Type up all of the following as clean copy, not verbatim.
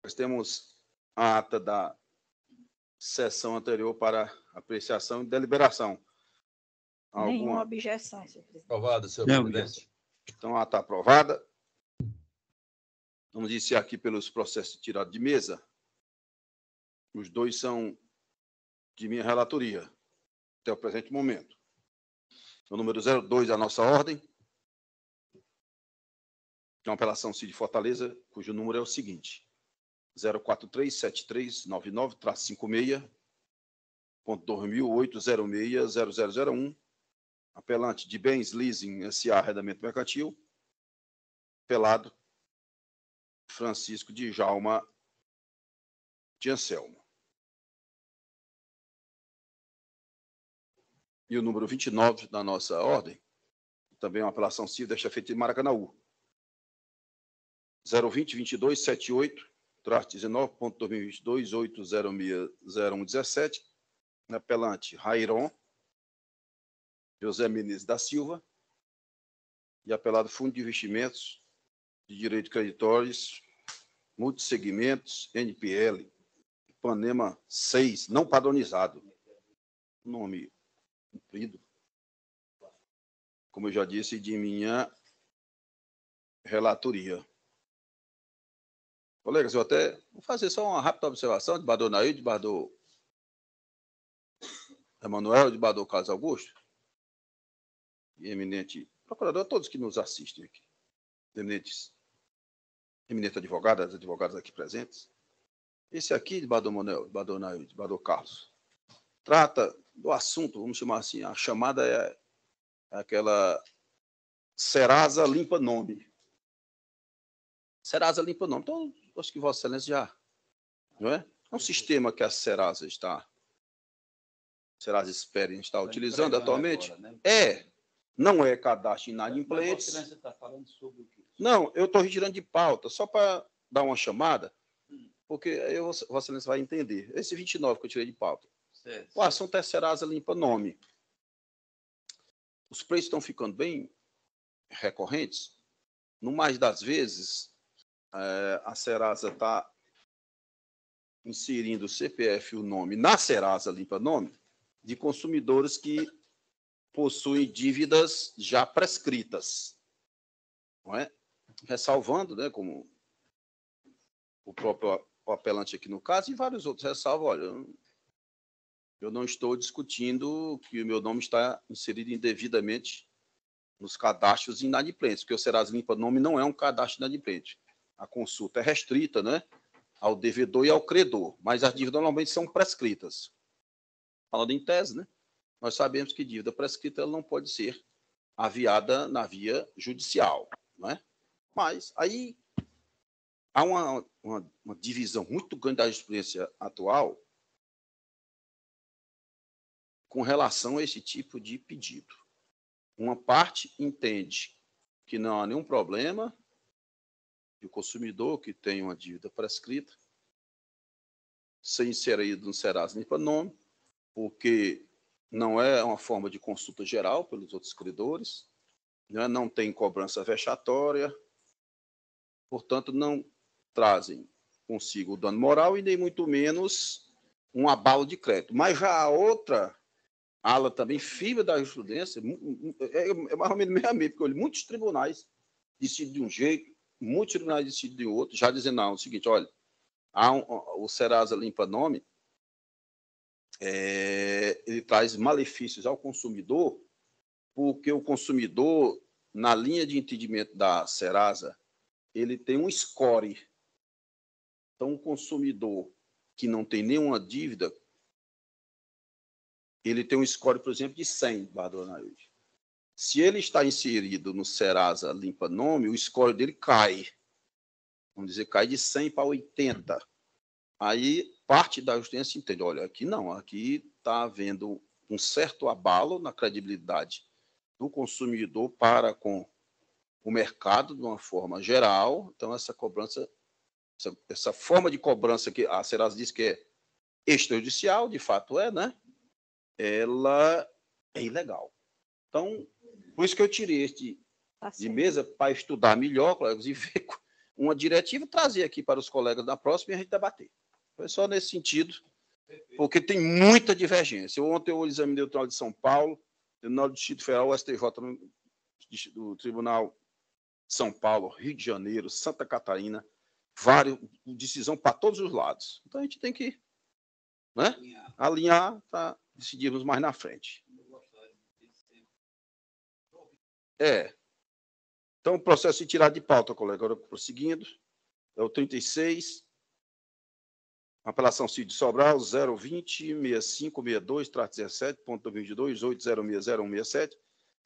Nós temos a ata da sessão anterior para apreciação e deliberação. Nenhuma objeção, senhor presidente. Aprovado, senhor presidente. Então, a ata aprovada. Vamos iniciar aqui pelos processos de tirada de mesa. Os dois são de minha relatoria, até o presente momento. O número 02 da nossa ordem, que é uma apelação CID Fortaleza, cujo número é o seguinte: 0437399-56.2008060001, apelante de bens leasing S.A. Arrendamento Mercantil, apelado Francisco de Djalma de Anselmo. E o número 29 da nossa ordem, também é uma apelação civil desta feita de Maracanaú, 020-2278-19.2022-806-0117, apelante Rairon José Menezes da Silva, e apelado Fundo de Investimentos de Direito de Creditores, Multissegmentos, NPL, Ipanema 6, não padronizado. Nome cumprido, como eu já disse, de minha relatoria. Colegas, eu até vou fazer só uma rápida observação de Bador Nair, de Bador Emanuel, de Bador Carlos Augusto, e eminente procurador, todos que nos assistem aqui, eminentes advogadas aqui presentes. Esse aqui, de Bador Manuel, de Bador Nair, de Bador Carlos, trata do assunto, vamos chamar assim, a chamada é aquela Serasa limpa nome. Serasa limpa nome. Então, acho que Vossa Excelência já, não é? É um sistema que a Serasa Experian está utilizando atualmente. Agora, né? Não é cadastro inadimplentes. Vossa Excelência está falando sobre o quê? Não, eu estou retirando de pauta, só para dar uma chamada, porque aí Vossa Excelência vai entender. Esse 29 que eu tirei de pauta. Certo. O assunto é Serasa limpa nome. Os preços estão ficando bem recorrentes. No mais das vezes, a Serasa está inserindo o CPF e o nome na Serasa limpa nome de consumidores que possuem dívidas já prescritas, não é? Ressalvando, né, como o próprio apelante aqui no caso e vários outros ressalvam, olha, eu não estou discutindo que o meu nome está inserido indevidamente nos cadastros inadimplentes, porque o Serasa limpa nome não é um cadastro inadimplente. A consulta é restrita, né, ao devedor e ao credor, mas as dívidas normalmente são prescritas. Falando em tese, né, nós sabemos que dívida prescrita ela não pode ser aviada na via judicial, não é? Mas aí há uma divisão muito grande da jurisprudência atual com relação a esse tipo de pedido. Uma parte entende que não há nenhum problema de o consumidor que tem uma dívida prescrita ser inserido no Serasa limpa nome, porque não é uma forma de consulta geral pelos outros credores, né? Não tem cobrança vexatória, portanto, não trazem consigo o dano moral e nem muito menos um abalo de crédito. Mas já a outra ala também, fibra da jurisprudência, é mais ou menos meio a meio, porque muitos tribunais decidem de um jeito, muitos tribunais decidem de outro, já dizendo, não, é o seguinte, olha, o Serasa limpa nome, ele traz malefícios ao consumidor, porque o consumidor, na linha de entendimento da Serasa, ele tem um score. Então, o consumidor que não tem nenhuma dívida, ele tem um score, por exemplo, de 100, Bardonailde. Se ele está inserido no Serasa limpa nome, o score dele cai. Vamos dizer, cai de 100 para 80. Aí, parte da justiça entende, olha, aqui não, aqui está havendo um certo abalo na credibilidade do consumidor para com o mercado de uma forma geral. Então, essa cobrança, essa forma de cobrança que a Serasa diz que é extrajudicial, de fato é, né? Ela é ilegal. Então, por isso que eu tirei este de mesa para estudar melhor, colegas, e ver uma diretiva, trazer aqui para os colegas da próxima e a gente debater. Foi só nesse sentido, porque tem muita divergência. Ontem eu examinei o Tribunal de São Paulo, o Tribunal do Distrito Federal, o STJ do Tribunal de São Paulo, Rio de Janeiro, Santa Catarina, decisão para todos os lados. Então a gente tem que, né, alinhar para decidirmos mais na frente. Então, o processo de tirar de pauta, colega, agora prosseguindo, é o 36, apelação Cid Sobral, 020-6562-17.22,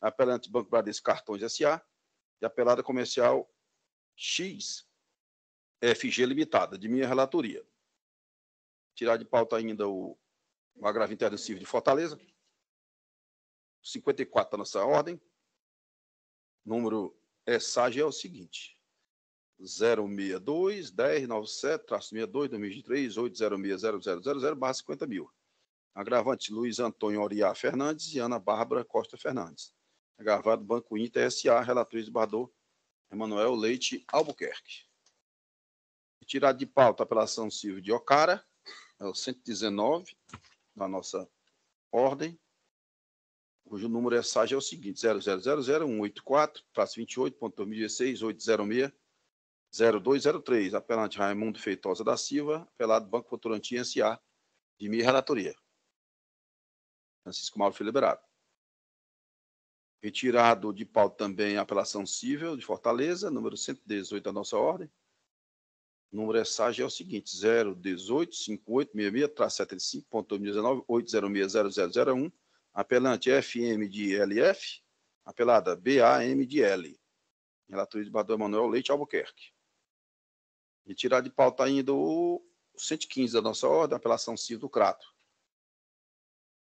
apelante Banco Bradesco Cartões S.A. e apelada comercial XFG Limitada, de minha relatoria. Tirar de pauta ainda o agravo interno civil de Fortaleza, 54 da nossa ordem. Número ESAG é o seguinte: 062-1097-62-2023-806-0000/50 mil. Agravante Luiz Antônio Oriá Fernandes e Ana Bárbara Costa Fernandes. Agravado Banco Inter S.A., relator desembargador Emanuel Leite Albuquerque. Tirado de pauta a apelação civil de Ocara, é o 119 da nossa ordem, cujo número é SAG é o seguinte: 0000184-28.2016-806-0203. Apelante Raimundo Feitosa da Silva, apelado Banco Votorantim S.A., de minha relatoria. Francisco Mauro foi liberado. Retirado de pauta também a apelação civil de Fortaleza, número 118 da nossa ordem. O número SAG é o seguinte: 018-5866-75.2019-806-0001. Apelante FM de LF, apelada BAM de L. Relator desembargador Emanuel Leite Albuquerque. E tirar de pauta ainda o 115 da nossa ordem, apelação civil do Crato.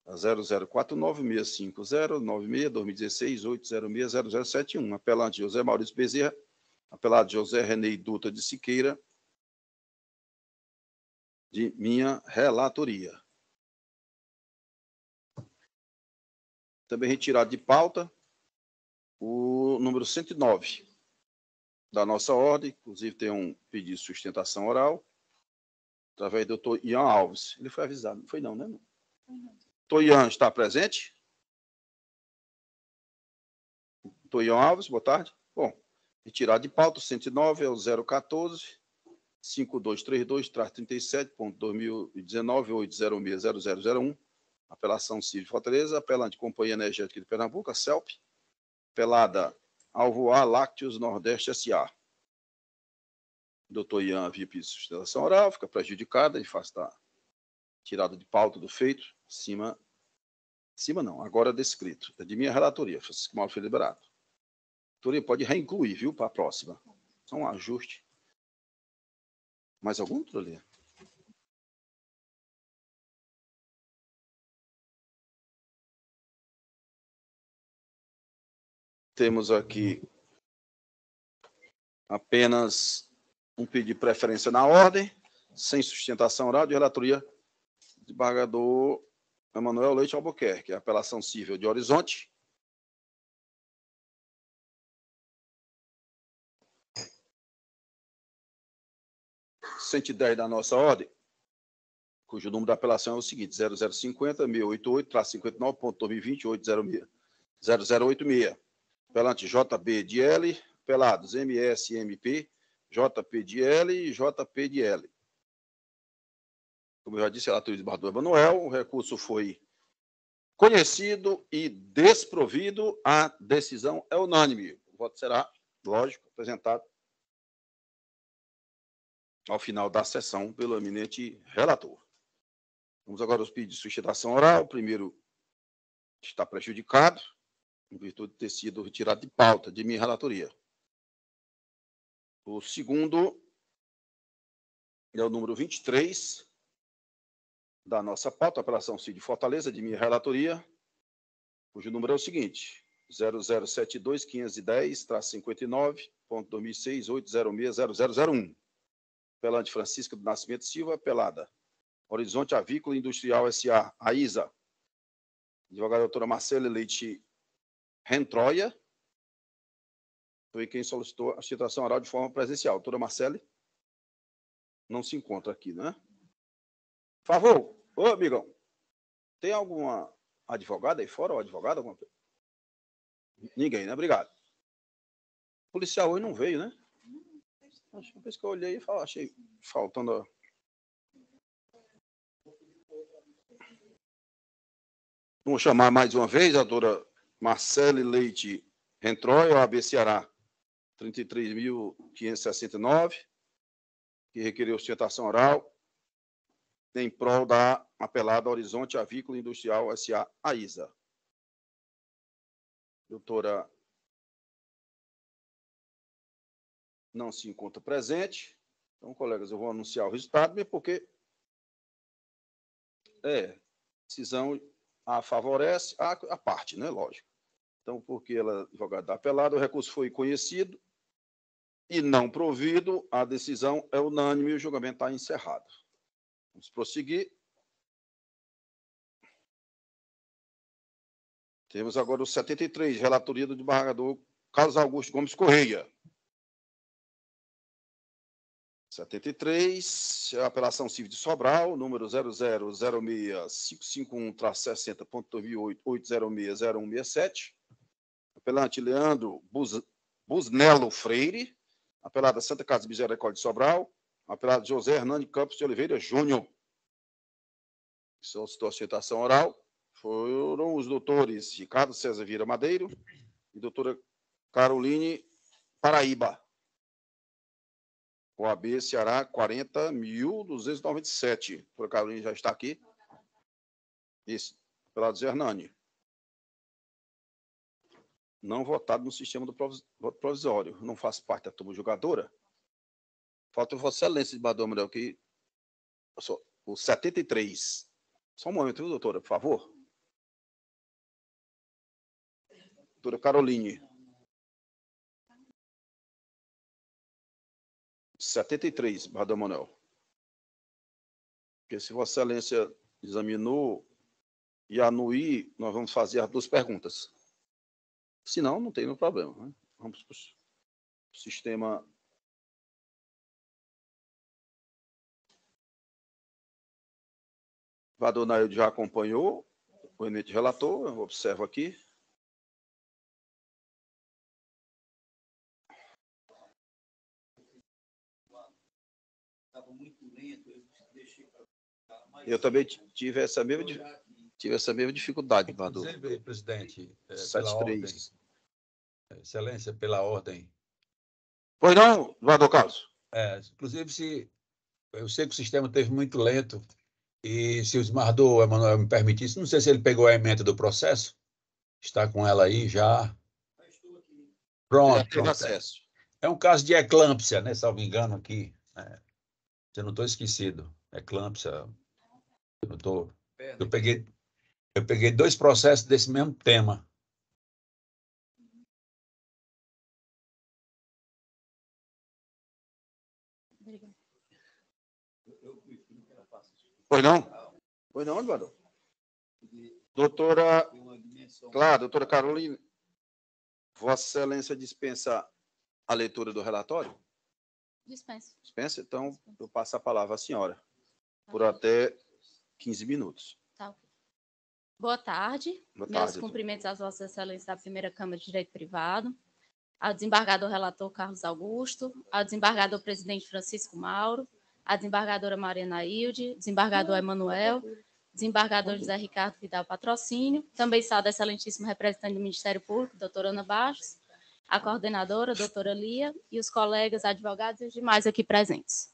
0049-650-96-2016-806-0071. Apelante José Maurício Bezerra, apelado José Renei Dutra de Siqueira, de minha relatoria. Também retirado de pauta o número 109 da nossa ordem, inclusive tem um pedido de sustentação oral, através do doutor Ian Alves. Ele foi avisado, não foi não, né? Doutor Ian está presente? Doutor Ian Alves, boa tarde. Bom, retirado de pauta, o 109 é o 014 5232-37.2019-806-0001. Apelação Civil de Fortaleza, apelante Companhia Energética de Pernambuco, a CELP, apelada Alvoar Lácteos Nordeste S.A. Doutor Ian havia pedido sustentação oral, fica prejudicada em face da tirada de pauta do feito, acima não, agora descrito. É de minha relatoria, Francisco Mauro foi liberado. A relatoria pode reincluir, viu, para a próxima. Só um ajuste. Mais algum, doutor? Temos aqui apenas um pedido de preferência na ordem, sem sustentação oral, de relatoria do desembargador Emanuel Leite Albuquerque, apelação civil de Horizonte. R$ 110 da nossa ordem, cujo número da apelação é o seguinte: 0050-688-59.2020-806-0086. Apelante JB de L, apelados MSMP, JP de L e JP de L. Como eu já disse, relator do desembargador Emanuel, o recurso foi conhecido e desprovido. A decisão é unânime. O voto será, lógico, apresentado ao final da sessão pelo eminente relator. Vamos agora aos pedidos de sustentação oral. O primeiro está prejudicado, em virtude de ter sido retirado de pauta de minha relatoria. O segundo é o número 23 da nossa pauta, apelação Cid Fortaleza, de minha relatoria, cujo número é o seguinte: 0072-510-59.2006-806-0001. Apelante Francisca do Nascimento Silva, apelada Horizonte Avícola Industrial S.A., AISA. Advogada doutora Marcela Leite Rentroia, apelado Banco Inter S.A., relator desembargador Emanuel Leite Albuquerque. Retirado de pauta o 115 da nossa ordem, cujo número é o seguinte: 0072-510-59.2006-806-0001. Apelante Francisca do Nascimento Silva, apelada Horizonte Avícola Industrial S.A., AISA. Advogada doutora Marcela Leite foi quem solicitou a citação oral de forma presencial. Doutora Marcele não se encontra aqui, né? Por favor, ô, amigão, tem alguma advogada aí fora ou advogada? Ninguém, né? Obrigado. O policial hoje não veio, né? Acho que depois que eu olhei e achei faltando. Vamos chamar mais uma vez a doutora Marcele Leite Rentroy, OAB Ceará, 33.569, que requeriu sustentação oral em prol da apelada Horizonte Avícola Industrial S.A. AISA. Doutora não se encontra presente. Então, colegas, eu vou anunciar o resultado, mesmo porque decisão a favorece a parte, né? Lógico. Então, porque ela é advogada da apelada, o recurso foi conhecido e não provido, a decisão é unânime e o julgamento está encerrado. Vamos prosseguir. Temos agora o 73, relatoria do desembargador Carlos Augusto Gomes Correia. 73, apelação civil de Sobral, número 0006551-60.2008-806-0167. Apelante Leandro Busnello Freire. Apelada Santa Casa de Misericórdia de Sobral. Apelado José Hernani Campos de Oliveira Júnior. Solicitou a citação oral. Foram os doutores Ricardo César Vieira Madeiro e doutora Caroline Paraíba. OAB Ceará 40.297. A doutora Caroline já está aqui. Isso, apelado Zé Hernani. Não votado no sistema do voto provisório. Não faço parte da turma julgadora. Falta Vossa Excelência de Badô Manuel, que o 73. Só um momento, viu, doutora, por favor. Doutora Caroline. 73, Badô Manuel. Porque se Vossa Excelência examinou e anuir, nós vamos fazer as duas perguntas. Se não, não tem nenhum problema. Né? Vamos para o sistema. O Vador Naildo já acompanhou o emente relator, eu observo aqui. Estava muito lento, eu deixei para. Eu também tive essa mesma dificuldade, Vador. Inclusive, presidente, pela 73. ordem, Excelência, pela ordem. Pois não, Vador Carlos? Inclusive, eu sei que o sistema esteve muito lento e se o desembargador Emanuel me permitisse, não sei se ele pegou a ementa do processo, está com ela aí já. Pronto. Acesso. É um caso de eclâmpsia, né, salvo engano aqui. Eu não estou esquecido. Eclâmpsia. Eu peguei 2 processos desse mesmo tema. Pois não? Pois não, Eduardo? Doutora Caroline, Vossa Excelência dispensa a leitura do relatório? Dispensa. Dispensa? Então, eu passo a palavra à senhora, por até 15 minutos. Tá. Boa tarde. Boa Meus tarde, cumprimentos às Vossas Excelências da Primeira Câmara de Direito Privado, ao desembargador relator Carlos Augusto, ao desembargador presidente Francisco Mauro, à desembargadora Mariana Hilde, desembargador Emanuel, desembargador José Ricardo Vidal Patrocínio, também saúdo a excelentíssimo representante do Ministério Público, doutora Ana Bastos, a coordenadora, doutora Lia, e os colegas advogados e os demais aqui presentes.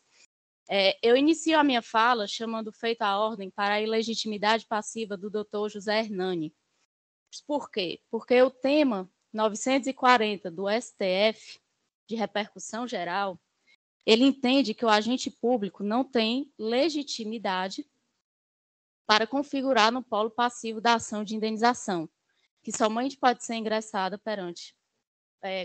Eu inicio a minha fala chamando feito a ordem para a ilegitimidade passiva do doutor José Hernani. Por quê? Porque o tema 940 do STF, de repercussão geral, ele entende que o agente público não tem legitimidade para configurar no polo passivo da ação de indenização, que somente pode ser ingressada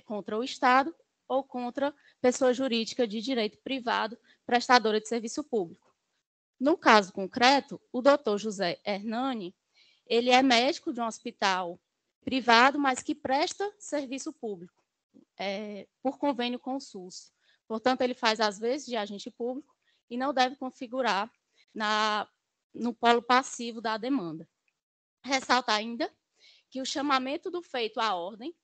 contra o Estado ou contra pessoa jurídica de direito privado prestadora de serviço público. No caso concreto, o doutor José Hernani, ele é médico de um hospital privado, mas que presta serviço público. por convênio com o SUS. Portanto, ele faz, às vezes, de agente público e não deve configurar no polo passivo da demanda. Ressalta ainda que o chamamento do feito à ordem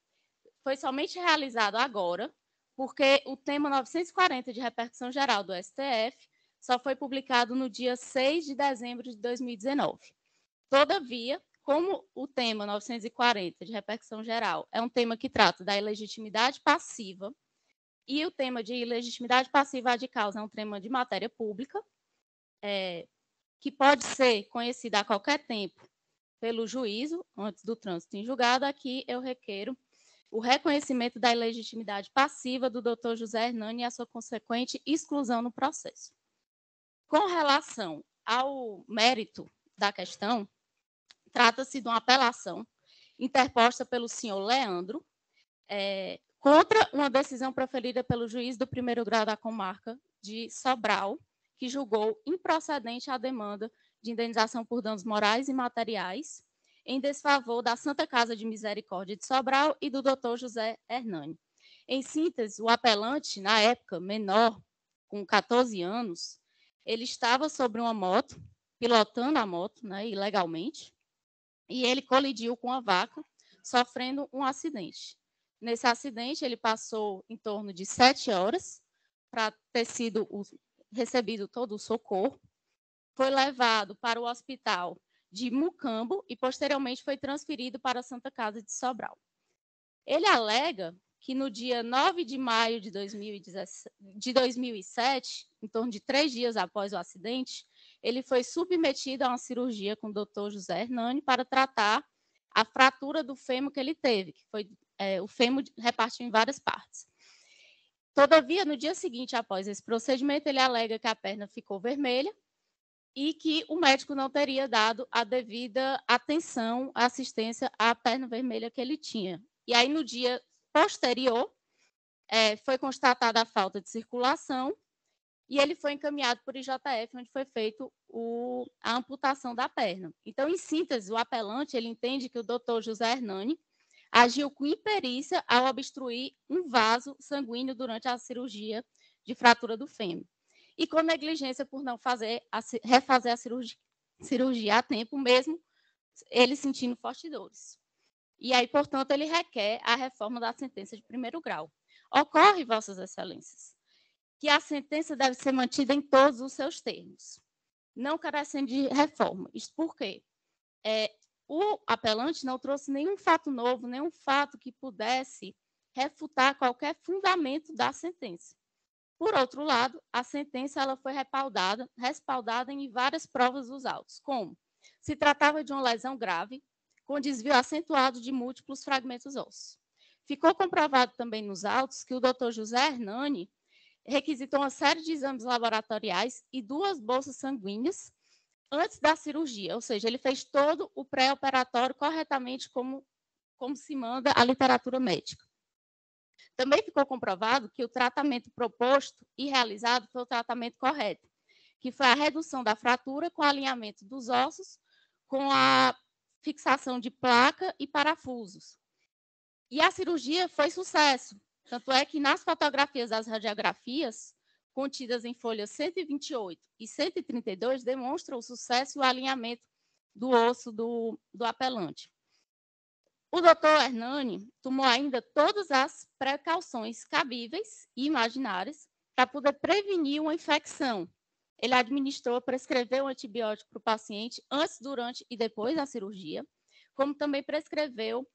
foi somente realizado agora, porque o tema 940 de repercussão geral do STF só foi publicado no dia 6 de dezembro de 2019. Todavia, como o tema 940 de repercussão geral é um tema que trata da ilegitimidade passiva, e o tema de ilegitimidade passiva de causa é um tema de matéria pública, que pode ser conhecida a qualquer tempo pelo juízo, antes do trânsito em julgado, aqui eu requeiro o reconhecimento da ilegitimidade passiva do Dr. José Hernani e a sua consequente exclusão no processo. Com relação ao mérito da questão, trata-se de uma apelação interposta pelo senhor Leandro contra uma decisão proferida pelo juiz do primeiro grau da comarca de Sobral, que julgou improcedente a demanda de indenização por danos morais e materiais em desfavor da Santa Casa de Misericórdia de Sobral e do Dr. José Hernani. Em síntese, o apelante, na época menor, com 14 anos, ele estava sobre uma moto, pilotando a moto, ilegalmente, e ele colidiu com a vaca, sofrendo um acidente. Nesse acidente, ele passou em torno de 7 horas para ter sido recebido todo o socorro, foi levado para o hospital de Mucambo e, posteriormente, foi transferido para a Santa Casa de Sobral. Ele alega que, no dia 9 de maio de 2007, em torno de 3 dias após o acidente, ele foi submetido a uma cirurgia com o Dr. José Hernani para tratar a fratura do fêmur que ele teve, que foi o fêmur repartiu em várias partes. Todavia, no dia seguinte, após esse procedimento, ele alega que a perna ficou vermelha e que o médico não teria dado a devida atenção, assistência à perna vermelha que ele tinha. E aí, no dia posterior, foi constatada a falta de circulação e ele foi encaminhado por IJF, onde foi feita a amputação da perna. Então, em síntese, o apelante ele entende que o doutor José Hernani agiu com imperícia ao obstruir um vaso sanguíneo durante a cirurgia de fratura do fêmur e com negligência por não refazer a cirurgia a tempo, mesmo ele sentindo fortes dores. E aí, portanto, ele requer a reforma da sentença de primeiro grau. Ocorre, Vossas Excelências, que a sentença deve ser mantida em todos os seus termos, não carecendo de reforma. Isso por quê? O apelante não trouxe nenhum fato novo, nenhum fato que pudesse refutar qualquer fundamento da sentença. Por outro lado, a sentença ela foi respaldada em várias provas dos autos, como se tratava de uma lesão grave, com desvio acentuado de múltiplos fragmentos ósseos. Ficou comprovado também nos autos que o Dr. José Hernani requisitou uma série de exames laboratoriais e 2 bolsas sanguíneas antes da cirurgia, ou seja, ele fez todo o pré-operatório corretamente como se manda a literatura médica. Também ficou comprovado que o tratamento proposto e realizado foi o tratamento correto, que foi a redução da fratura com alinhamento dos ossos, com a fixação de placa e parafusos. E a cirurgia foi sucesso, tanto é que nas fotografias das radiografias, contidas em folhas 128 e 132, demonstram o sucesso e o alinhamento do osso do apelante. O doutor Hernani tomou ainda todas as precauções cabíveis e imaginárias para poder prevenir uma infecção. Ele prescreveu um antibiótico para o paciente antes, durante e depois da cirurgia, como também prescreveu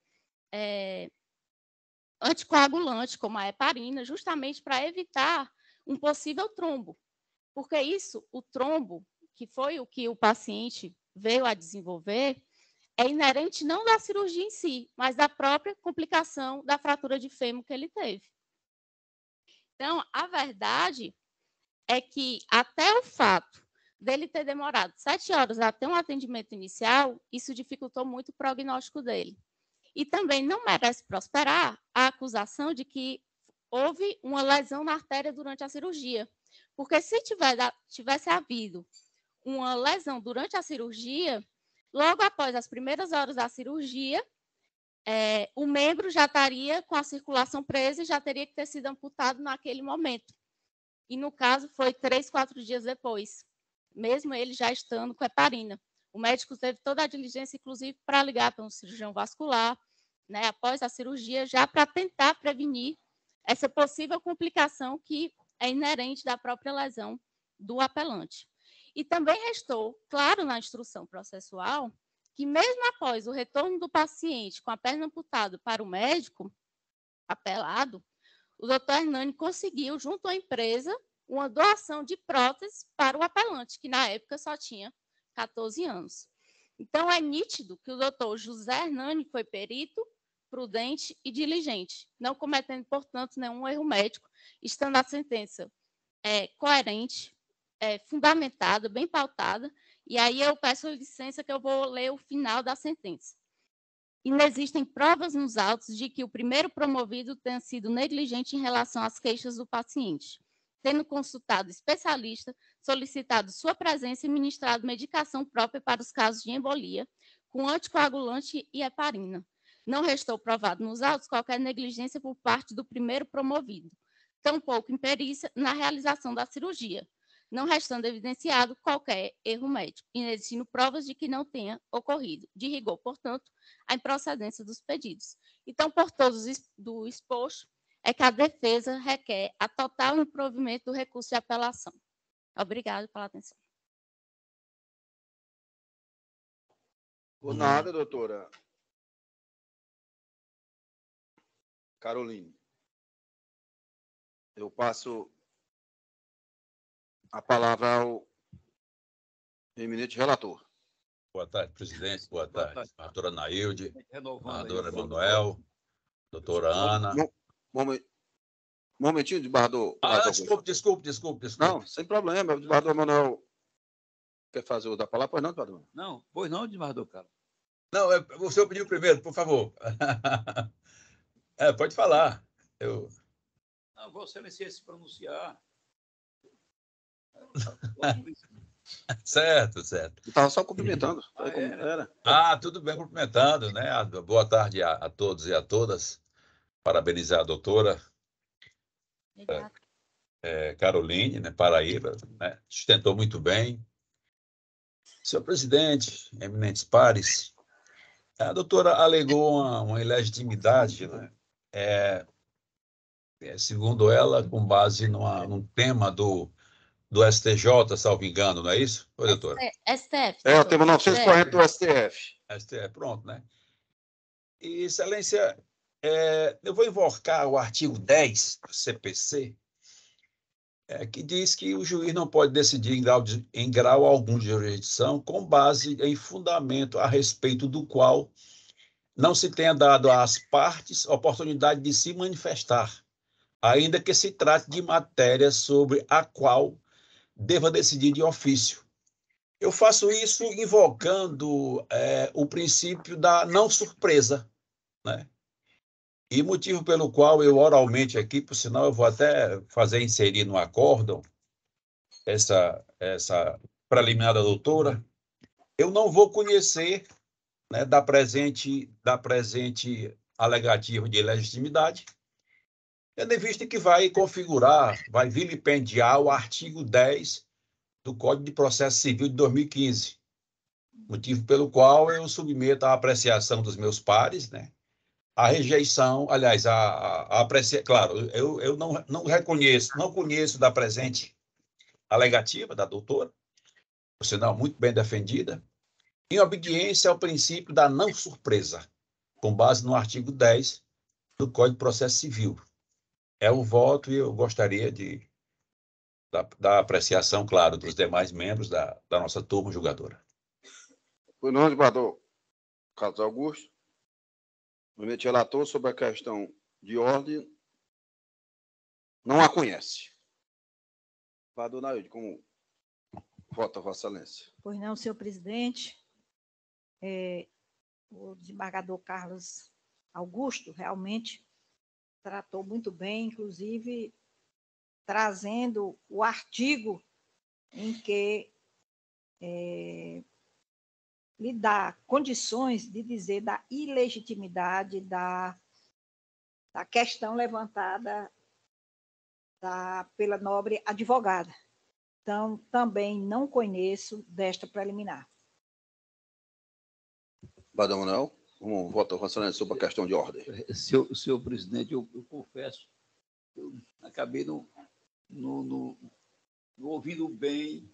anticoagulante, como a heparina, justamente para evitar um possível trombo. Porque o trombo, que foi o que o paciente veio a desenvolver, é inerente não da cirurgia em si, mas da própria complicação da fratura de fêmur que ele teve. Então, a verdade é que até o fato dele ter demorado 7 horas até um atendimento inicial, isso dificultou muito o prognóstico dele. E também não merece prosperar a acusação de que houve uma lesão na artéria durante a cirurgia, porque se tivesse havido uma lesão durante a cirurgia, logo após as primeiras horas da cirurgia, o membro já estaria com a circulação presa e já teria que ter sido amputado naquele momento. E, no caso, foi 3, 4 dias depois, mesmo ele já estando com heparina. O médico teve toda a diligência, inclusive, para ligar para um cirurgião vascular, né, após a cirurgia, já para tentar prevenir essa possível complicação que é inerente da própria lesão do apelante. E também restou claro na instrução processual que, mesmo após o retorno do paciente com a perna amputada para o médico apelado, o doutor Hernani conseguiu, junto à empresa, uma doação de prótese para o apelante, que na época só tinha 14 anos. Então, é nítido que o doutor José Hernani foi perito, prudente e diligente, não cometendo, portanto, nenhum erro médico, estando a sentença coerente, fundamentada, bem pautada, e aí eu peço licença que eu vou ler o final da sentença. Inexistem provas nos autos de que o primeiro promovido tenha sido negligente em relação às queixas do paciente, tendo consultado especialista, solicitado sua presença e ministrado medicação própria para os casos de embolia, com anticoagulante e heparina. Não restou provado nos autos qualquer negligência por parte do primeiro promovido, tampouco imperícia na realização da cirurgia, não restando evidenciado qualquer erro médico, inexistindo provas de que não tenha ocorrido. De rigor, portanto, a improcedência dos pedidos. Então, por todos do exposto, é que a defesa requer a total improvimento do recurso de apelação. Obrigada pela atenção. Por nada, doutora Caroline. Eu passo a palavra ao eminente relator. Boa tarde, presidente. Boa tarde, doutora Nailde, Renovando doutora Emanuel, doutora Ana. Momentinho, desembargador. Desculpe. Não, sem problema. O desembargador Emanuel quer fazer o da palavra? Pois não, desembargador? Não, pois não, desembargador Carlos. Não, o senhor pediu primeiro, por favor. Pode falar. Não, Vossa Excelência se pronunciar. Certo. Estava só cumprimentando. Tudo bem, cumprimentando, né? Boa tarde a todos e a todas. Parabenizar a doutora Caroline, né, Paraíba, né? Sustentou muito bem. Senhor presidente, eminentes pares, a doutora alegou uma ilegitimidade, né? Segundo ela, com base num tema do STJ, salvo engano, não é isso? Oi, doutora? STF. O tema 940 do STF. STF, pronto, né? E, excelência, eu vou invocar o artigo 10 do CPC, que diz que o juiz não pode decidir em grau algum de jurisdição com base em fundamento a respeito do qual não se tenha dado às partes oportunidade de se manifestar, ainda que se trate de matéria sobre a qual deva decidir de ofício. Eu faço isso invocando o princípio da não surpresa, né? E motivo pelo qual eu oralmente aqui, por sinal, eu vou até inserir no acórdão essa preliminar da doutora, eu não vou conhecer, né, da presente alegativa de legitimidade, tendo em vista que vai vilipendiar o artigo 10 do Código de Processo Civil de 2015, motivo pelo qual eu submeto à apreciação dos meus pares, né, a rejeição, aliás, claro, eu não conheço da presente alegativa da doutora, por sinal muito bem defendida, em obediência ao princípio da não surpresa, com base no artigo 10 do Código de Processo Civil. É o voto e eu gostaria da apreciação, claro, dos demais membros da nossa turma julgadora. Pois não, desembargador Carlos Augusto. O eminente relator sobre a questão de ordem não a conhece. Desembargador Nailde, como vota Vossa Excelência? Pois não, senhor presidente. O desembargador Carlos Augusto realmente tratou muito bem, inclusive trazendo o artigo em que lhe dá condições de dizer da ilegitimidade da questão levantada pela nobre advogada. Então, também não conheço desta preliminar. Badão Manuel, vamos votar sobre a questão de ordem. Senhor presidente, eu confesso, eu acabei não ouvindo bem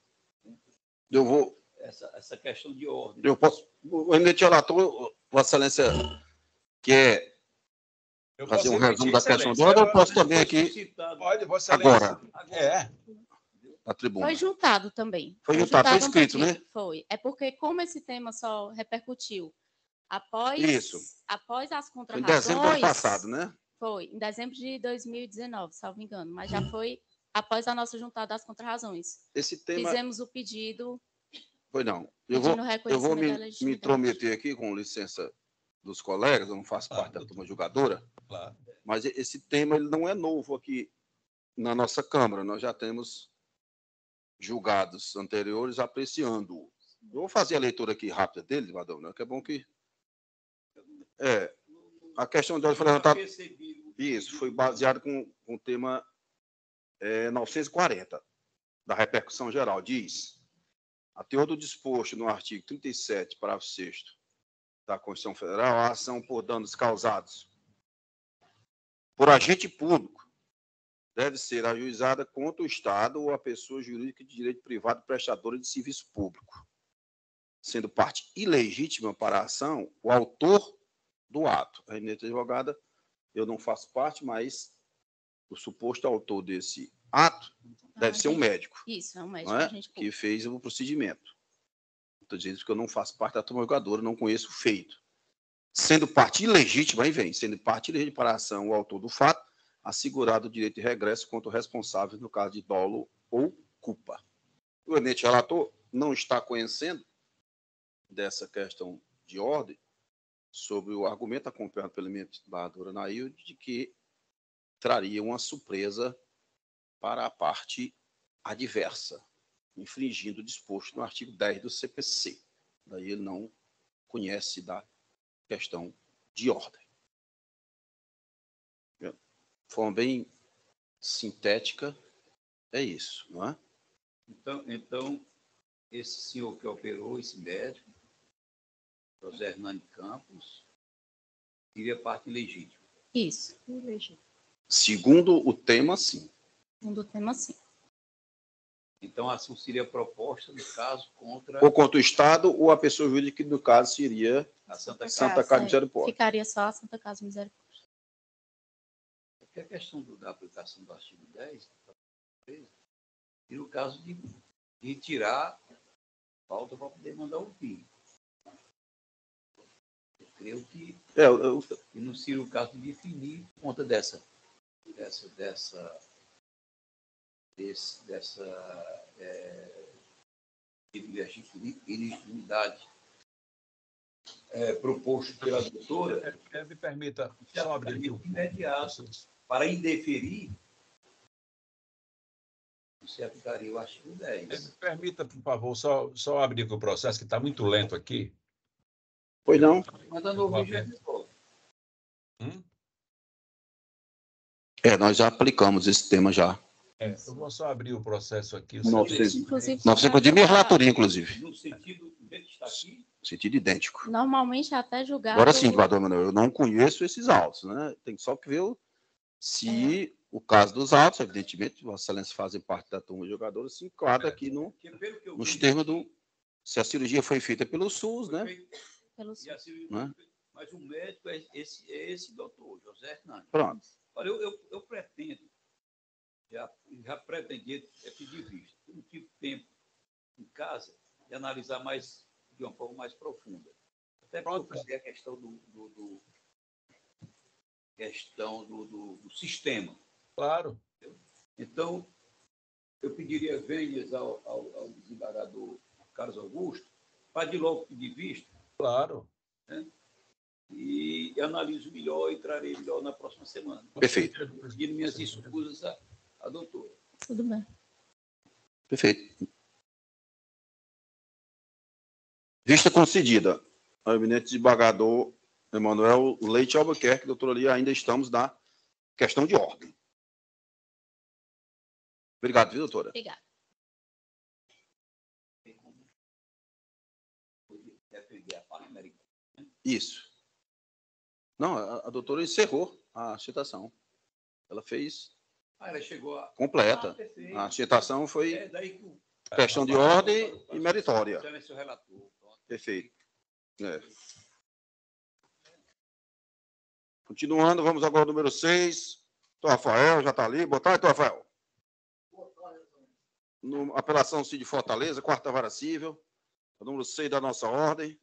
Eu vou. essa questão de ordem. Eu posso. O eminente relator, Vossa Excelência, quer fazer um resumo da questão de ordem, eu posso também aqui. Pode, Vossa Excelência. Agora. A tribuna. Foi juntado também. Foi juntado, foi escrito, né? Foi. É porque, como esse tema só repercutiu após as contrarrazões... Foi em dezembro do ano passado, né? Foi, em dezembro de 2019, salvo engano. Mas já foi após a nossa juntada das contrarrazões. Esse tema... Fizemos o pedido... Foi não. Eu vou me intrometer aqui, com licença dos colegas, eu não faço parte da turma julgadora, mas esse tema ele não é novo aqui na nossa Câmara. Nós já temos julgados anteriores apreciando-o. Eu vou fazer a leitura aqui rápida dele, Vadão, né? Que é bom que... a questão de ordem foi levantada... Isso, foi baseado com o tema 940, da repercussão geral. Diz: a teor do disposto no artigo 37, parágrafo 6º da Constituição Federal, a ação por danos causados por agente público deve ser ajuizada contra o Estado ou a pessoa jurídica de direito privado prestadora de serviço público, sendo parte ilegítima para a ação o autor do ato. A eminente advogada, eu não faço parte, mas o suposto autor desse ato deve ser um médico. Isso, é um médico, que fez o procedimento. Estou dizendo que eu não faço parte da turma julgadora, não conheço o feito. Sendo parte ilegítima, aí vem, sendo parte ilegítima para a ação o autor do fato, assegurado o direito de regresso contra o responsável no caso de dolo ou culpa. O eminente relator não está conhecendo dessa questão de ordem sobre o argumento acompanhado pelo eminente embargador Anaílde de que traria uma surpresa para a parte adversa, infringindo o disposto no artigo 10 do CPC. Daí ele não conhece da questão de ordem. De forma bem sintética, é isso, não é? Então, esse senhor que operou, esse médico, José Hernani Campos, seria parte ilegítima. Isso. Segundo o tema, sim. Segundo o tema, sim. Então, a ação seria proposta, no caso, contra... Ou contra o Estado, ou a pessoa jurídica, que no caso seria a Santa Casa Misericórdia. Ficaria só a Santa Casa Misericórdia. Porque a questão da aplicação do artigo 10, e no caso de tirar a falta para poder mandar o PIB. Eu creio que não seria o caso de definir por conta dessa ilegitimidade proposto pela doutora. Me permita só abrir imediato para indeferir, você aplicaria o artigo 10. Me permita, por favor, só abrir o processo, que está muito lento aqui. Pois não? Manda novo objeto. Nós já aplicamos esse tema já. Eu vou só abrir o processo aqui. 900 de minha relatoria, inclusive. No sentido que está aqui? Sentido idêntico. Normalmente, até julgado... Agora sim, Vadão Manuel, eu não conheço esses autos, né? Tem só que ver se o caso dos autos, evidentemente, Vossa Excelência fazem parte da turma de jogadores, se enquadra aqui nos termos do... Se a cirurgia foi feita pelo SUS, né? Mas o médico é esse doutor, José Hernani. Pronto. Olha, eu pretendo, já pretendia pedir vista. Eu não tive tempo em casa de analisar de uma forma mais profunda. Até porque eu falei a questão do sistema. Claro. Então, eu pediria vênias ao desembargador Carlos Augusto para de logo pedir vista. Claro. Né? E analiso melhor e trarei melhor na próxima semana. Perfeito. Pedindo minhas escusas à doutora. Tudo bem. Perfeito. Vista concedida. O eminente desembargador Emanuel Leite Albuquerque, doutor Ali, ainda estamos na questão de ordem. Obrigado, viu, doutora? Obrigada. Defender a parte americana. Isso. Não, a doutora encerrou a citação. Ela fez Ela chegou a... completa. perfeito. A citação foi É daí que o... questão de ordem e meritória. Excelência, o relator. Pronto. Perfeito. Continuando, vamos agora ao número 6. Doutor Rafael já está ali. Boa tarde, doutor Rafael. Apelação Cid Fortaleza, quarta vara cível. O número 6 da nossa ordem.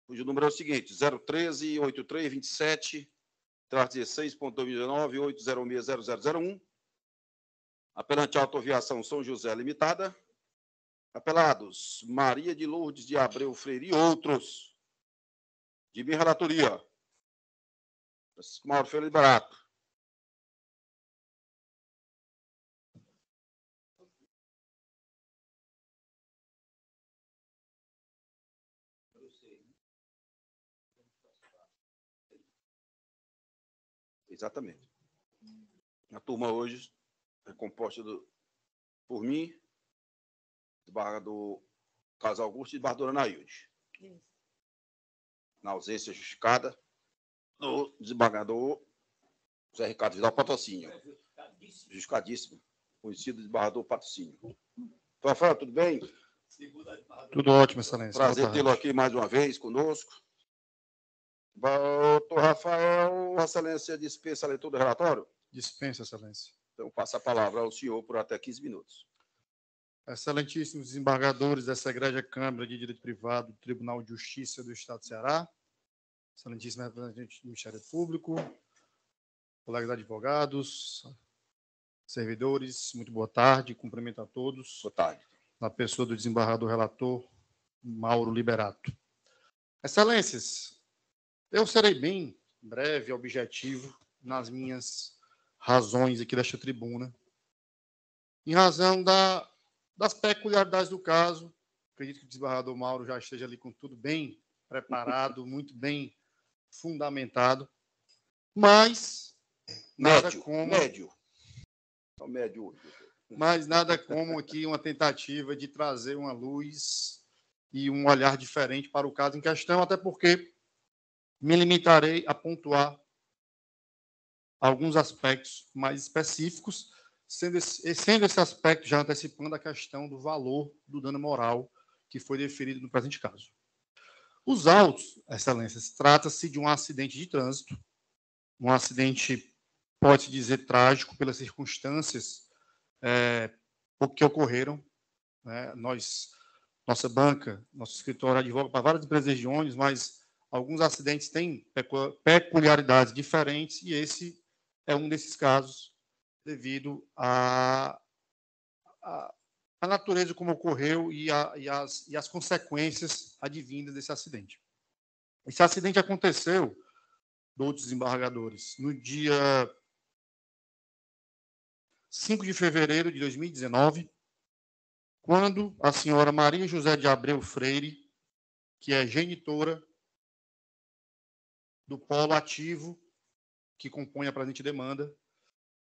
Cujo número é o seguinte: 013-8327, 16.2019, 8060001. Apelante Autoaviação São José Limitada. Apelados Maria de Lourdes de Abreu Freire e outros. De minha relatoria. Francisco Mauro Filho Liberato. Exatamente. A turma hoje é composta por mim, desembargador Carlos Augusto e desembargadora Anaílde. Na ausência justificada do desembargador José Ricardo Vidal Patrocínio. Justificadíssimo. Conhecido desembargador Patrocínio. Então, Rafael, tudo bem? Tudo ótimo, excelência. Prazer tê-lo aqui mais uma vez conosco. Doutor Rafael, Vossa Excelência dispensa a leitura do relatório? Dispensa, excelência. Então, passo a palavra ao senhor por até 15 minutos. Excelentíssimos desembargadores dessa Egrégia Câmara de Direito Privado do Tribunal de Justiça do Estado do Ceará, excelentíssimo representante do Ministério Público, colegas advogados, servidores, muito boa tarde, cumprimento a todos. Boa tarde. Na pessoa do desembargador relator, Mauro Liberato. Excelências, eu serei bem breve e objetivo nas minhas razões aqui desta tribuna, em razão das peculiaridades do caso. Acredito que o desembargador Mauro já esteja ali com tudo bem preparado, muito bem fundamentado, mas nada como... Médio. É o médio. Mas nada como aqui uma tentativa de trazer uma luz e um olhar diferente para o caso em questão, até porque me limitarei a pontuar alguns aspectos mais específicos, sendo esse aspecto já antecipando a questão do valor do dano moral que foi deferido no presente caso. Os autos, excelências, trata-se de um acidente de trânsito, um acidente, pode-se dizer, trágico pelas circunstâncias que ocorreram. Né? Nossa banca, nosso escritório advoga para várias empresas de ônibus, mas alguns acidentes têm peculiaridades diferentes, e esse é um desses casos, devido à natureza como ocorreu e as consequências advindas desse acidente. Esse acidente aconteceu, doutos desembargadores, no dia 5 de fevereiro de 2019, quando a senhora Maria José de Abreu Freire, que é genitora do polo ativo que compõe a presente demanda,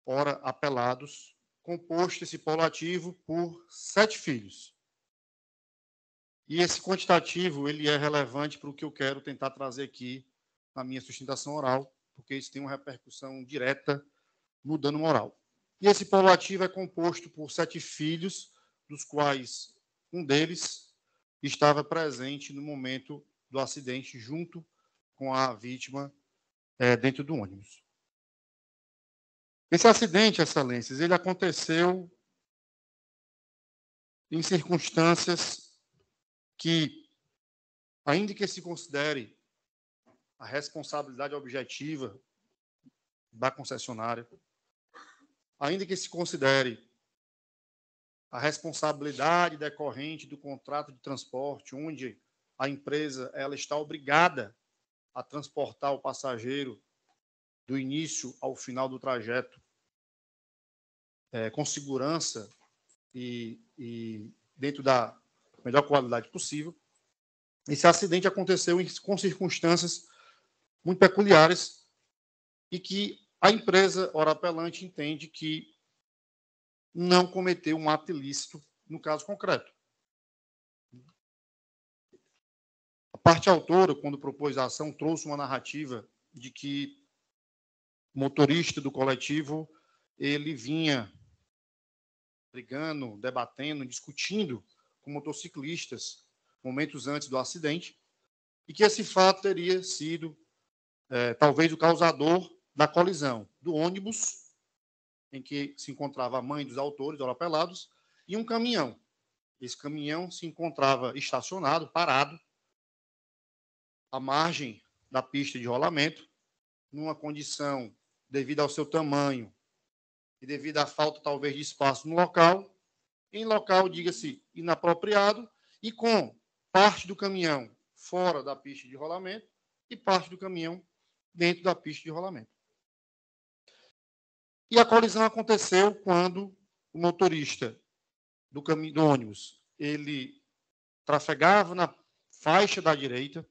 ora apelados, composto esse polo ativo por 7 filhos. E esse quantitativo ele é relevante para o que eu quero tentar trazer aqui na minha sustentação oral, porque isso tem uma repercussão direta no dano moral. E esse polo ativo é composto por 7 filhos, dos quais um deles estava presente no momento do acidente, junto com a vítima dentro do ônibus. Esse acidente, excelências, ele aconteceu em circunstâncias que, ainda que se considere a responsabilidade objetiva da concessionária, ainda que se considere a responsabilidade decorrente do contrato de transporte, onde a empresa ela está obrigada a transportar o passageiro do início ao final do trajeto com segurança e dentro melhor qualidade possível. Esse acidente aconteceu com circunstâncias muito peculiares e que a empresa Orapelante entende que não cometeu um ato ilícito no caso concreto. A parte autora, quando propôs a ação, trouxe uma narrativa de que o motorista do coletivo ele vinha brigando, debatendo, discutindo com motociclistas momentos antes do acidente e que esse fato teria sido talvez o causador da colisão do ônibus em que se encontrava a mãe dos autores, Orapelados, e um caminhão. Esse caminhão se encontrava estacionado, parado, à margem da pista de rolamento, numa condição, devido ao seu tamanho e devido à falta, talvez, de espaço no local, em local, diga-se, inapropriado, e com parte do caminhão fora da pista de rolamento e parte do caminhão dentro da pista de rolamento. E a colisão aconteceu quando o motorista do ônibus, ele trafegava na faixa da direita,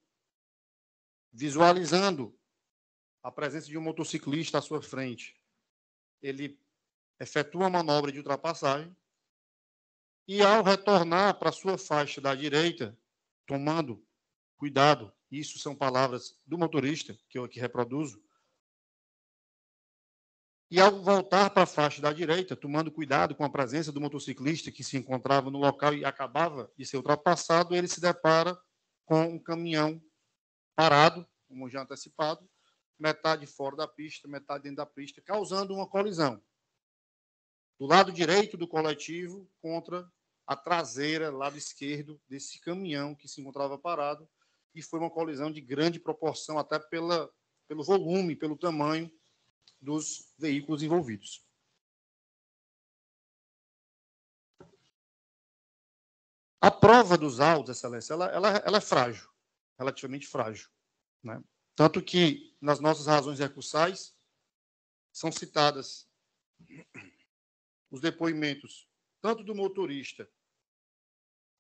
visualizando a presença de um motociclista à sua frente. Ele efetua uma manobra de ultrapassagem e, ao retornar para a sua faixa da direita, tomando cuidado, isso são palavras do motorista, que eu aqui reproduzo, e, ao voltar para a faixa da direita, tomando cuidado com a presença do motociclista que se encontrava no local e acabava de ser ultrapassado, ele se depara com um caminhão parado, como já antecipado, metade fora da pista, metade dentro da pista, causando uma colisão do lado direito do coletivo contra a traseira, lado esquerdo, desse caminhão que se encontrava parado, e foi uma colisão de grande proporção, até pelo volume, pelo tamanho dos veículos envolvidos. A prova dos autos, Excelência, ela é frágil, relativamente frágil, né? Tanto que, nas nossas razões recursais, são citadas os depoimentos tanto do motorista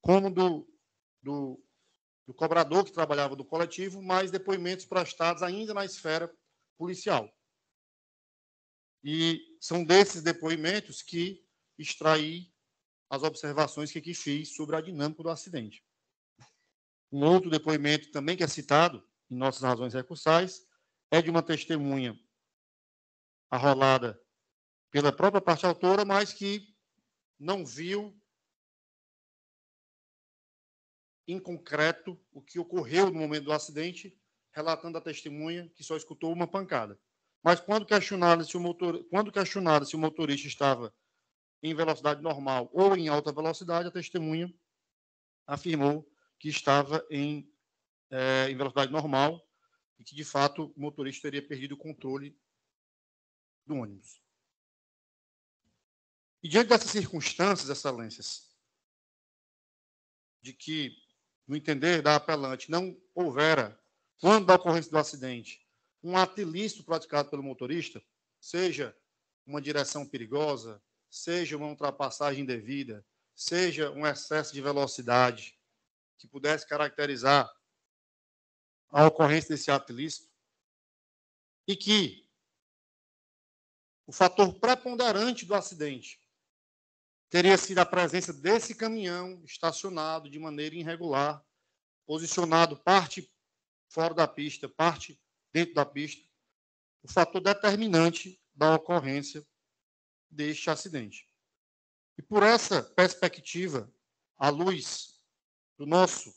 como do cobrador que trabalhava do coletivo, mais depoimentos prestados ainda na esfera policial. E são desses depoimentos que extraí as observações que aqui fiz sobre a dinâmica do acidente. Um outro depoimento também que é citado em nossas razões recursais é de uma testemunha arrolada pela própria parte autora, mas que não viu em concreto o que ocorreu no momento do acidente, relatando a testemunha que só escutou uma pancada. Mas quando questionado se o motorista estava em velocidade normal ou em alta velocidade, a testemunha afirmou que estava em velocidade normal e que, de fato, o motorista teria perdido o controle do ônibus. E diante dessas circunstâncias, Excelências, de que, no entender da apelante, não houvera, quando da ocorrência do acidente, um ato ilícito praticado pelo motorista, seja uma direção perigosa, seja uma ultrapassagem indevida, seja um excesso de velocidade que pudesse caracterizar a ocorrência desse ato ilícito, e que o fator preponderante do acidente teria sido a presença desse caminhão estacionado de maneira irregular, posicionado parte fora da pista, parte dentro da pista, o fator determinante da ocorrência deste acidente. E por essa perspectiva, à luz do nosso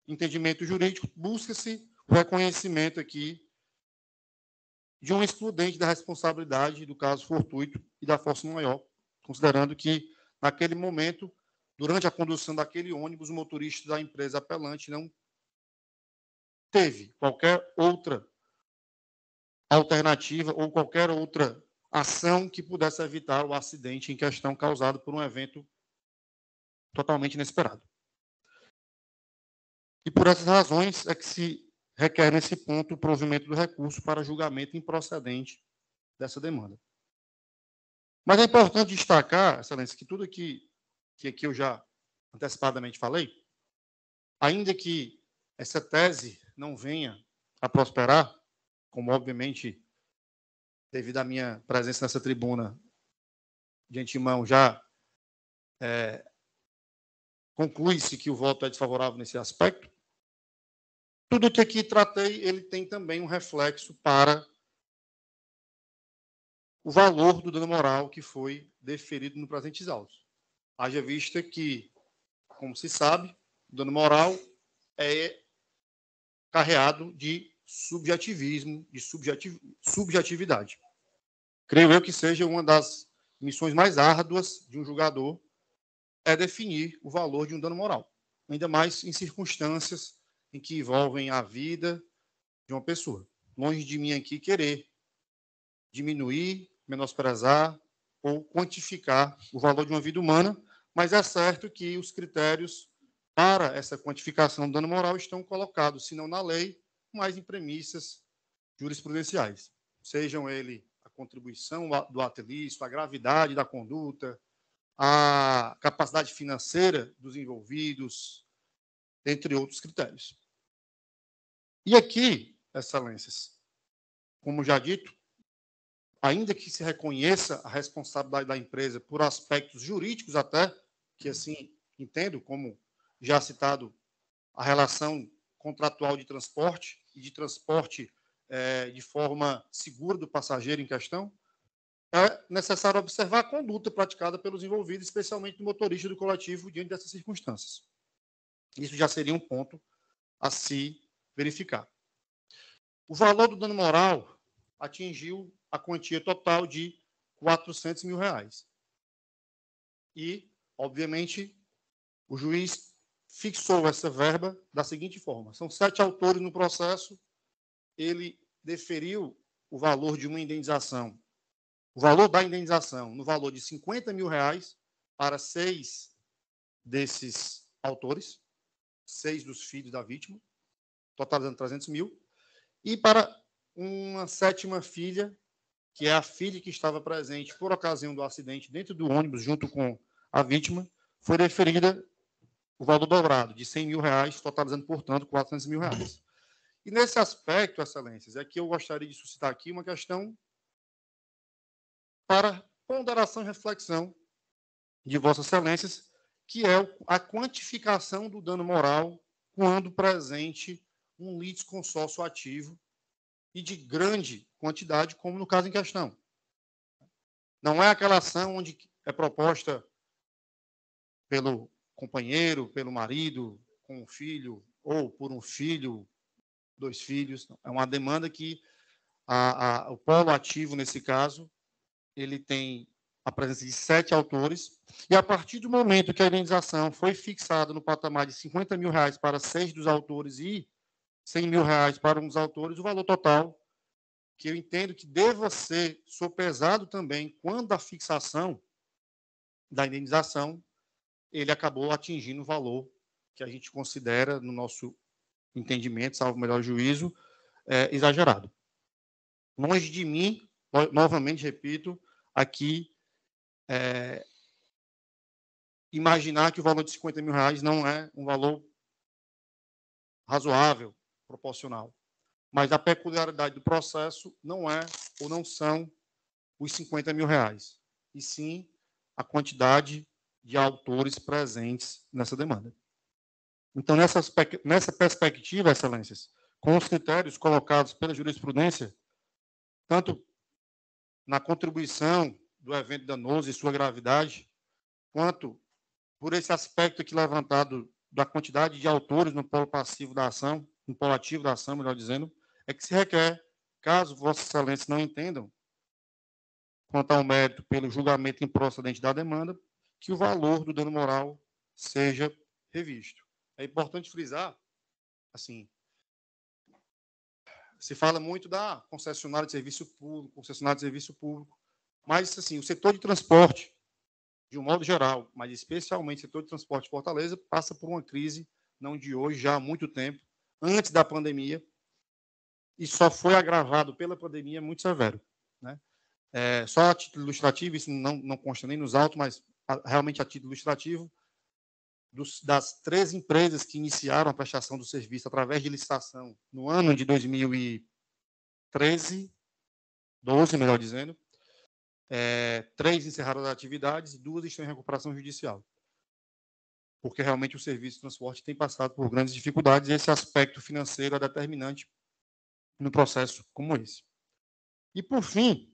entendimento jurídico, busca-se o reconhecimento aqui de um excludente da responsabilidade do caso fortuito e da força maior, considerando que, naquele momento, durante a condução daquele ônibus, o motorista da empresa apelante não teve qualquer outra alternativa ou qualquer outra ação que pudesse evitar o acidente em questão causado por um evento totalmente inesperado. E por essas razões é que se requer, nesse ponto, o provimento do recurso para julgamento improcedente dessa demanda. Mas é importante destacar, Excelência, que tudo que aqui eu já antecipadamente falei, ainda que essa tese não venha a prosperar, como obviamente, devido à minha presença nessa tribuna, de antemão já conclui-se que o voto é desfavorável nesse aspecto, tudo que aqui tratei, ele tem também um reflexo para o valor do dano moral que foi deferido no presentes autos. Haja vista que, como se sabe, o dano moral é carreado de subjetivismo, de subjetividade. Creio eu que seja uma das missões mais árduas de um julgador é definir o valor de um dano moral, ainda mais em circunstâncias em que envolvem a vida de uma pessoa. Longe de mim aqui querer diminuir, menosprezar ou quantificar o valor de uma vida humana, mas é certo que os critérios para essa quantificação do dano moral estão colocados, se não na lei, mas em premissas jurisprudenciais. Sejam ele a contribuição do ato ilícito, a gravidade da conduta, a capacidade financeira dos envolvidos, entre outros critérios. E aqui, excelências, como já dito, ainda que se reconheça a responsabilidade da empresa por aspectos jurídicos até, que assim entendo, como já citado, a relação contratual de transporte e de transporte de forma segura do passageiro em questão, é necessário observar a conduta praticada pelos envolvidos, especialmente do motorista do coletivo, diante dessas circunstâncias. Isso já seria um ponto a se verificar. O valor do dano moral atingiu a quantia total de R$400 mil. E, obviamente, o juiz fixou essa verba da seguinte forma. São 7 autores no processo, ele deferiu o valor de uma indenização, o valor da indenização no valor de R$50 mil para 6 desses autores, 6 dos filhos da vítima, totalizando 300 mil, e para uma 7ª filha, que é a filha que estava presente por ocasião do acidente dentro do ônibus, junto com a vítima, foi deferida o valor dobrado, de R$100 mil, totalizando, portanto, R$400 mil. E nesse aspecto, excelências, é que eu gostaria de suscitar aqui uma questão para ponderação e reflexão de vossas excelências, que é a quantificação do dano moral quando presente um litisconsórcio ativo e de grande quantidade, como no caso em questão. Não é aquela ação onde é proposta pelo companheiro, pelo marido, com um filho, ou por um filho, 2 filhos. É uma demanda que o polo ativo, nesse caso, ele tem a presença de 7 autores, e a partir do momento que a indenização foi fixada no patamar de R$50 mil para 6 dos autores e R$100 mil para um dos autores, o valor total, que eu entendo que deva ser sopesado também quando a fixação da indenização, ele acabou atingindo o valor que a gente considera, no nosso entendimento, salvo o melhor juízo, exagerado. Longe de mim, novamente repito, aqui, imaginar que o valor de R$50 mil não é um valor razoável, proporcional. Mas a peculiaridade do processo não é ou não são os R$50 mil, e sim a quantidade de autores presentes nessa demanda. Então, nessa perspectiva, excelências, com os critérios colocados pela jurisprudência, tanto na contribuição do evento danoso e sua gravidade, quanto por esse aspecto aqui levantado da quantidade de autores no polo passivo da ação, no polo ativo da ação, melhor dizendo, é que se requer, caso vossas excelências não entendam, quanto ao mérito pelo julgamento improcedente da demanda, que o valor do dano moral seja revisto. É importante frisar, assim, se fala muito da concessionária de serviço público, mas, assim, o setor de transporte, de um modo geral, mas especialmente o setor de transporte de Fortaleza, passa por uma crise, não de hoje, já há muito tempo, antes da pandemia, e só foi agravado pela pandemia muito severo, né? Só a título ilustrativo, isso não consta nem nos autos, mas realmente a título ilustrativo, das 13 empresas que iniciaram a prestação do serviço através de licitação no ano de 2013, 12, melhor dizendo, 3 encerraram as atividades e 2 estão em recuperação judicial. Porque realmente o serviço de transporte tem passado por grandes dificuldades e esse aspecto financeiro é determinante no processo como esse. E, por fim,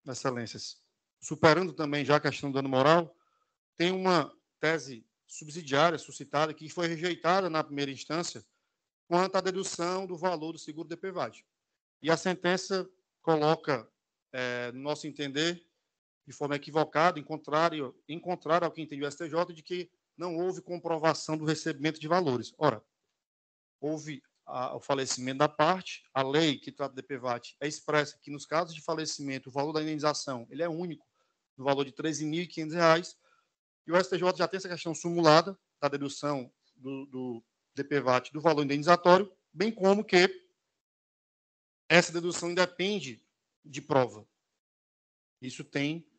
Excelências, superando também já a questão do dano moral, tem uma tese subsidiária suscitada que foi rejeitada na primeira instância quanto à dedução do valor do seguro DPVAT. E a sentença coloca, no nosso entender, de forma equivocada, em contrário ao que entende o STJ, de que não houve comprovação do recebimento de valores. Ora, houve o falecimento da parte, a lei que trata do DPVAT é expressa que, nos casos de falecimento, o valor da indenização ele é único, no valor de R$ 13.500, e o STJ já tem essa questão sumulada da dedução do DPVAT do valor indenizatório, bem como que essa dedução independe de prova. Isso tem,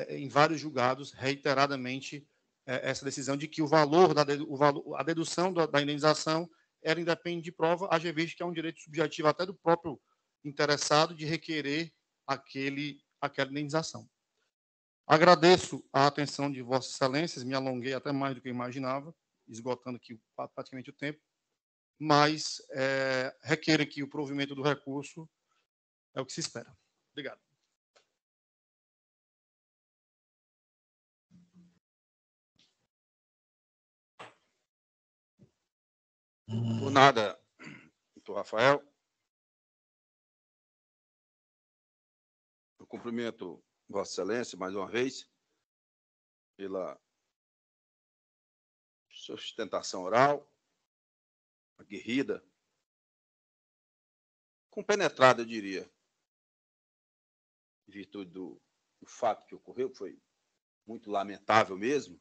em vários julgados, reiteradamente, essa decisão de que a dedução da indenização era independente de prova, haja visto que é um direito subjetivo até do próprio interessado de requerer aquela indenização. Agradeço a atenção de Vossas Excelências, me alonguei até mais do que eu imaginava, esgotando aqui praticamente o tempo, mas requer aqui o provimento do recurso, é o que se espera. Obrigado. Por nada, doutor Rafael. Eu cumprimento Vossa Excelência mais uma vez pela sustentação oral, aguerrida, compenetrada, eu diria, em virtude do fato que ocorreu, que foi muito lamentável mesmo,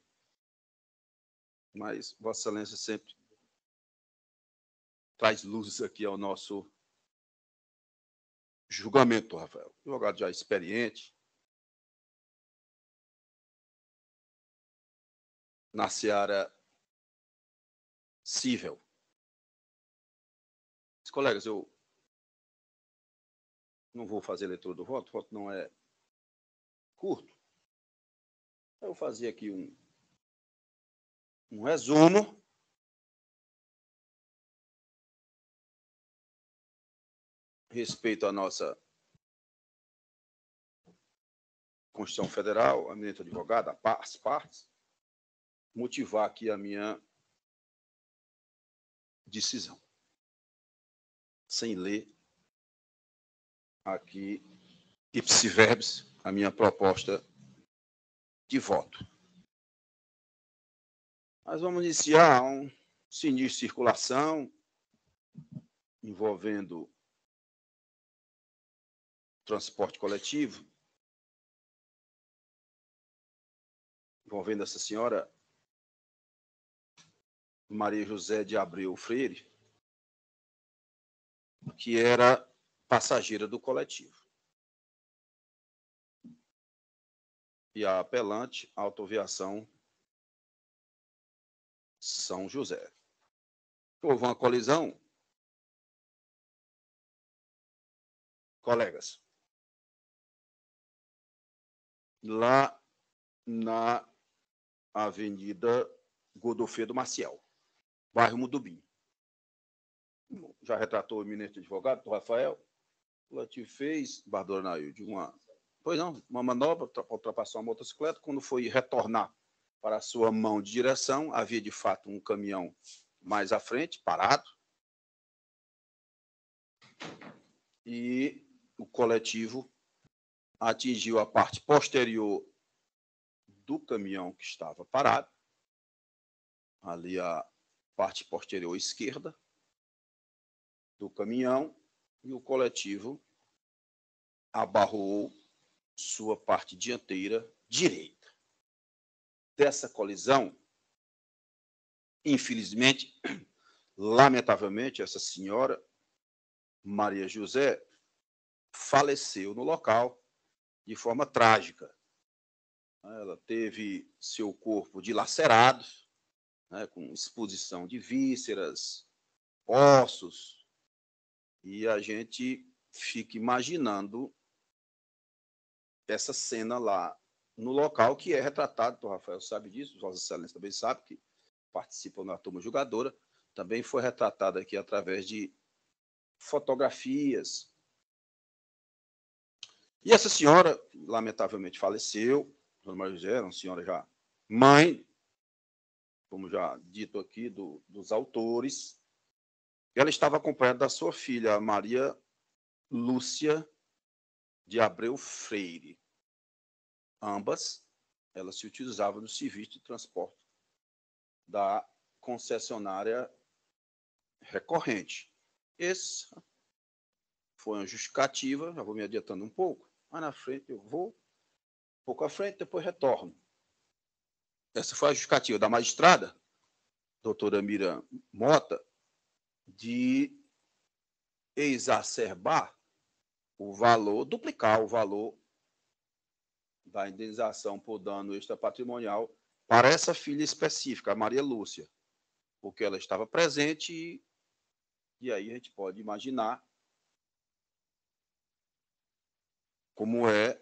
mas Vossa Excelência sempre traz luz aqui ao nosso julgamento, Rafael. Advogado já experiente, na seara cível. Colegas, eu não vou fazer leitura do voto, o voto não é curto. Eu vou fazer aqui um resumo respeito à nossa Constituição Federal, a eminente advogada, as partes, motivar aqui a minha decisão, sem ler aqui, ipsi verbis, a minha proposta de voto. Nós vamos iniciar um sinistro de circulação envolvendo transporte coletivo, envolvendo essa senhora Maria José de Abreu Freire, que era passageira do coletivo. E a apelante, Autoaviação São José. Houve uma colisão, colegas, lá na Avenida Godofredo Maciel, bairro Mudubim. Já retratou o eminente advogado, o Rafael. O coletivo fez, Bardora Nailde, uma manobra para ultrapassar uma motocicleta. Quando foi retornar para a sua mão de direção, havia de fato um caminhão mais à frente, parado, e o coletivo atingiu a parte posterior do caminhão que estava parado, ali a parte posterior esquerda do caminhão, e o coletivo abarrou sua parte dianteira direita. Dessa colisão, infelizmente, lamentavelmente, essa senhora, Maria José, faleceu no local de forma trágica. Ela teve seu corpo dilacerado, né, com exposição de vísceras, ossos, e a gente fica imaginando essa cena lá no local que é retratado, o Rafael sabe disso, Vossa Excelência também sabe, que participam na turma julgadora, também foi retratada aqui através de fotografias. E essa senhora, lamentavelmente, faleceu, Dona Maria José, uma senhora já mãe, como já dito aqui, dos autores. Ela estava acompanhada da sua filha, Maria Lúcia de Abreu Freire. Ambas, elas se utilizavam do serviço de transporte da concessionária recorrente. Essa foi uma justificativa, já vou me adiantando um pouco, mas na frente eu vou, um pouco à frente, depois retorno. Essa foi a justificativa da magistrada, doutora Mira Mota, de exacerbar o valor, duplicar o valor da indenização por dano extrapatrimonial para essa filha específica, a Maria Lúcia, porque ela estava presente e aí a gente pode imaginar como é,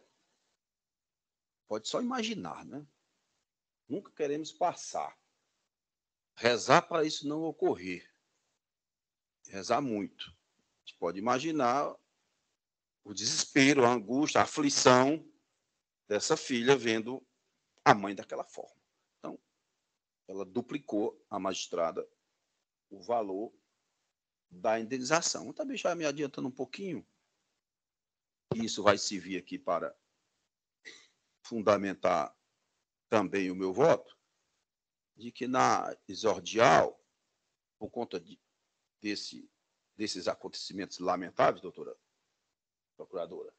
pode só imaginar, né? Nunca queremos passar. Rezar para isso não ocorrer. Rezar muito. A gente pode imaginar o desespero, a angústia, a aflição dessa filha vendo a mãe daquela forma. Então, ela duplicou, a magistrada, o valor da indenização. Eu também já me adiantando um pouquinho, isso vai servir aqui para fundamentar também o meu voto, de que na exordial, por conta desses acontecimentos lamentáveis, doutora procuradora,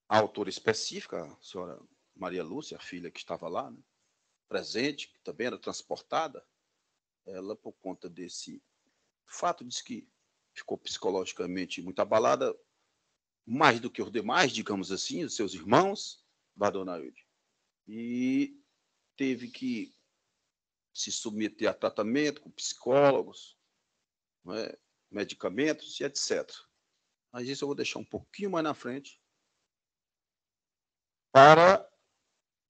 a autora específica, a senhora Maria Lúcia, a filha que estava lá, né, presente, que também era transportada, ela, por conta desse fato, disse que ficou psicologicamente muito abalada, mais do que os demais, digamos assim, os seus irmãos, da dona Hilde, e teve que se submeter a tratamento com psicólogos, né, medicamentos e etc. Mas isso eu vou deixar um pouquinho mais na frente para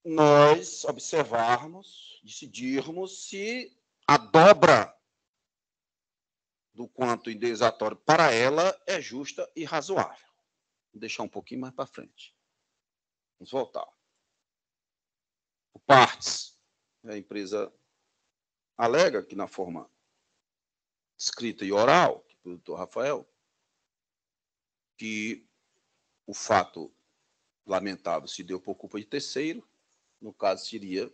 nós observarmos, decidirmos se a dobra do quanto indenizatório para ela é justa e razoável. Vou deixar um pouquinho mais para frente. Vamos voltar. O Partes, a empresa alega que na forma escrita e oral, que o doutor Rafael, que o fato lamentável se deu por culpa de terceiro, no caso seria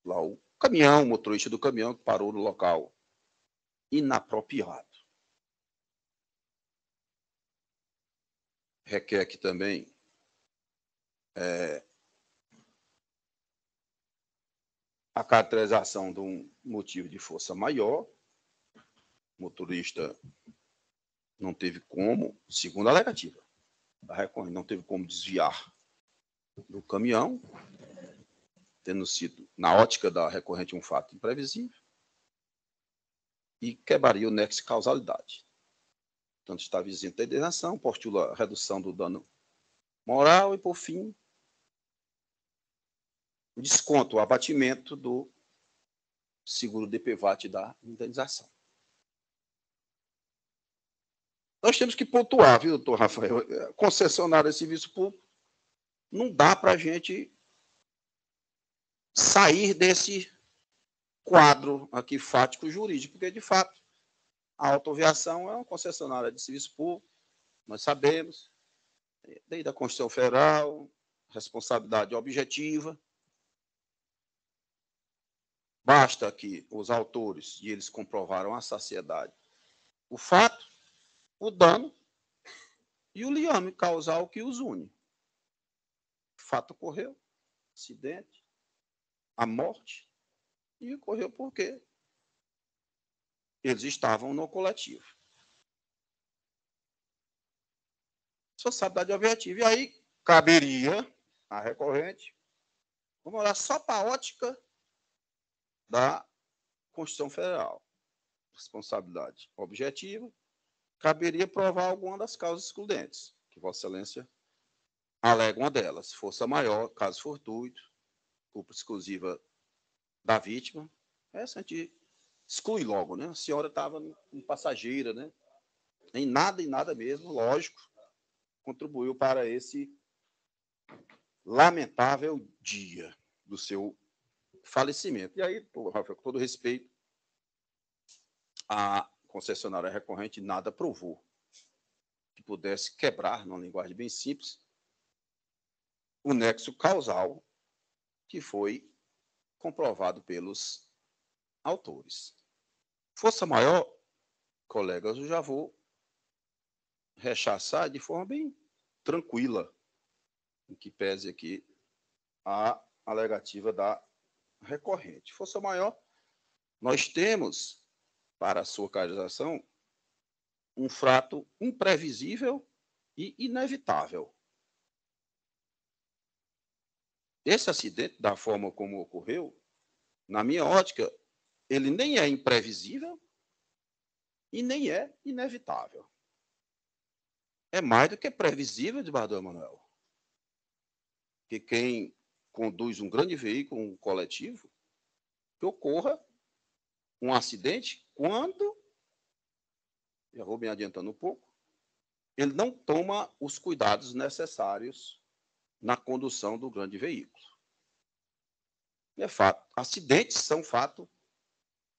lá o caminhão, o motorista do caminhão que parou no local inapropriado. Requer aqui também a caracterização de um motivo de força maior. O motorista não teve como, segundo a alegativa, não teve como desviar do caminhão, tendo sido, na ótica da recorrente, um fato imprevisível, e quebraria o nexo de causalidade. Portanto, está isento da indenização, postula a redução do dano moral e, por fim, o desconto, o abatimento do seguro DPVAT da indenização. Nós temos que pontuar, viu, doutor Rafael? Concessionária de serviço público, não dá para a gente sair desse quadro aqui fático jurídico, porque, de fato, a autoaviação é uma concessionária de serviço público, nós sabemos, desde a Constituição Federal, responsabilidade objetiva. Basta que os autores, e eles comprovaram a saciedade, o fato, o dano e o liame causal que os une. O fato ocorreu, acidente, a morte, e ocorreu porque eles estavam no coletivo. Sociedade objetiva. E aí caberia a recorrente, vamos olhar só para a ótica da Constituição Federal. Responsabilidade objetiva, caberia provar alguma das causas excludentes, que Vossa Excelência alega uma delas, força maior, caso fortuito, culpa exclusiva da vítima. Essa a gente exclui logo, né? A senhora estava em passageira, né? Em nada mesmo, lógico, contribuiu para esse lamentável dia do seu falecimento. E aí, Rafael, com todo respeito, a concessionária recorrente nada provou que pudesse quebrar, numa linguagem bem simples, o nexo causal que foi comprovado pelos autores. Força maior, colegas, eu já vou rechaçar de forma bem tranquila, em que pese aqui a alegativa da recorrente. Força maior, nós temos, para a sua caracterização, um fato imprevisível e inevitável. Esse acidente, da forma como ocorreu, na minha ótica, ele nem é imprevisível e nem é inevitável. É mais do que previsível, desembargador Emanuel, que quem conduz um grande veículo, um coletivo, que ocorra um acidente quando, já vou me adiantando um pouco, ele não toma os cuidados necessários na condução do grande veículo. É fato. Acidentes são fato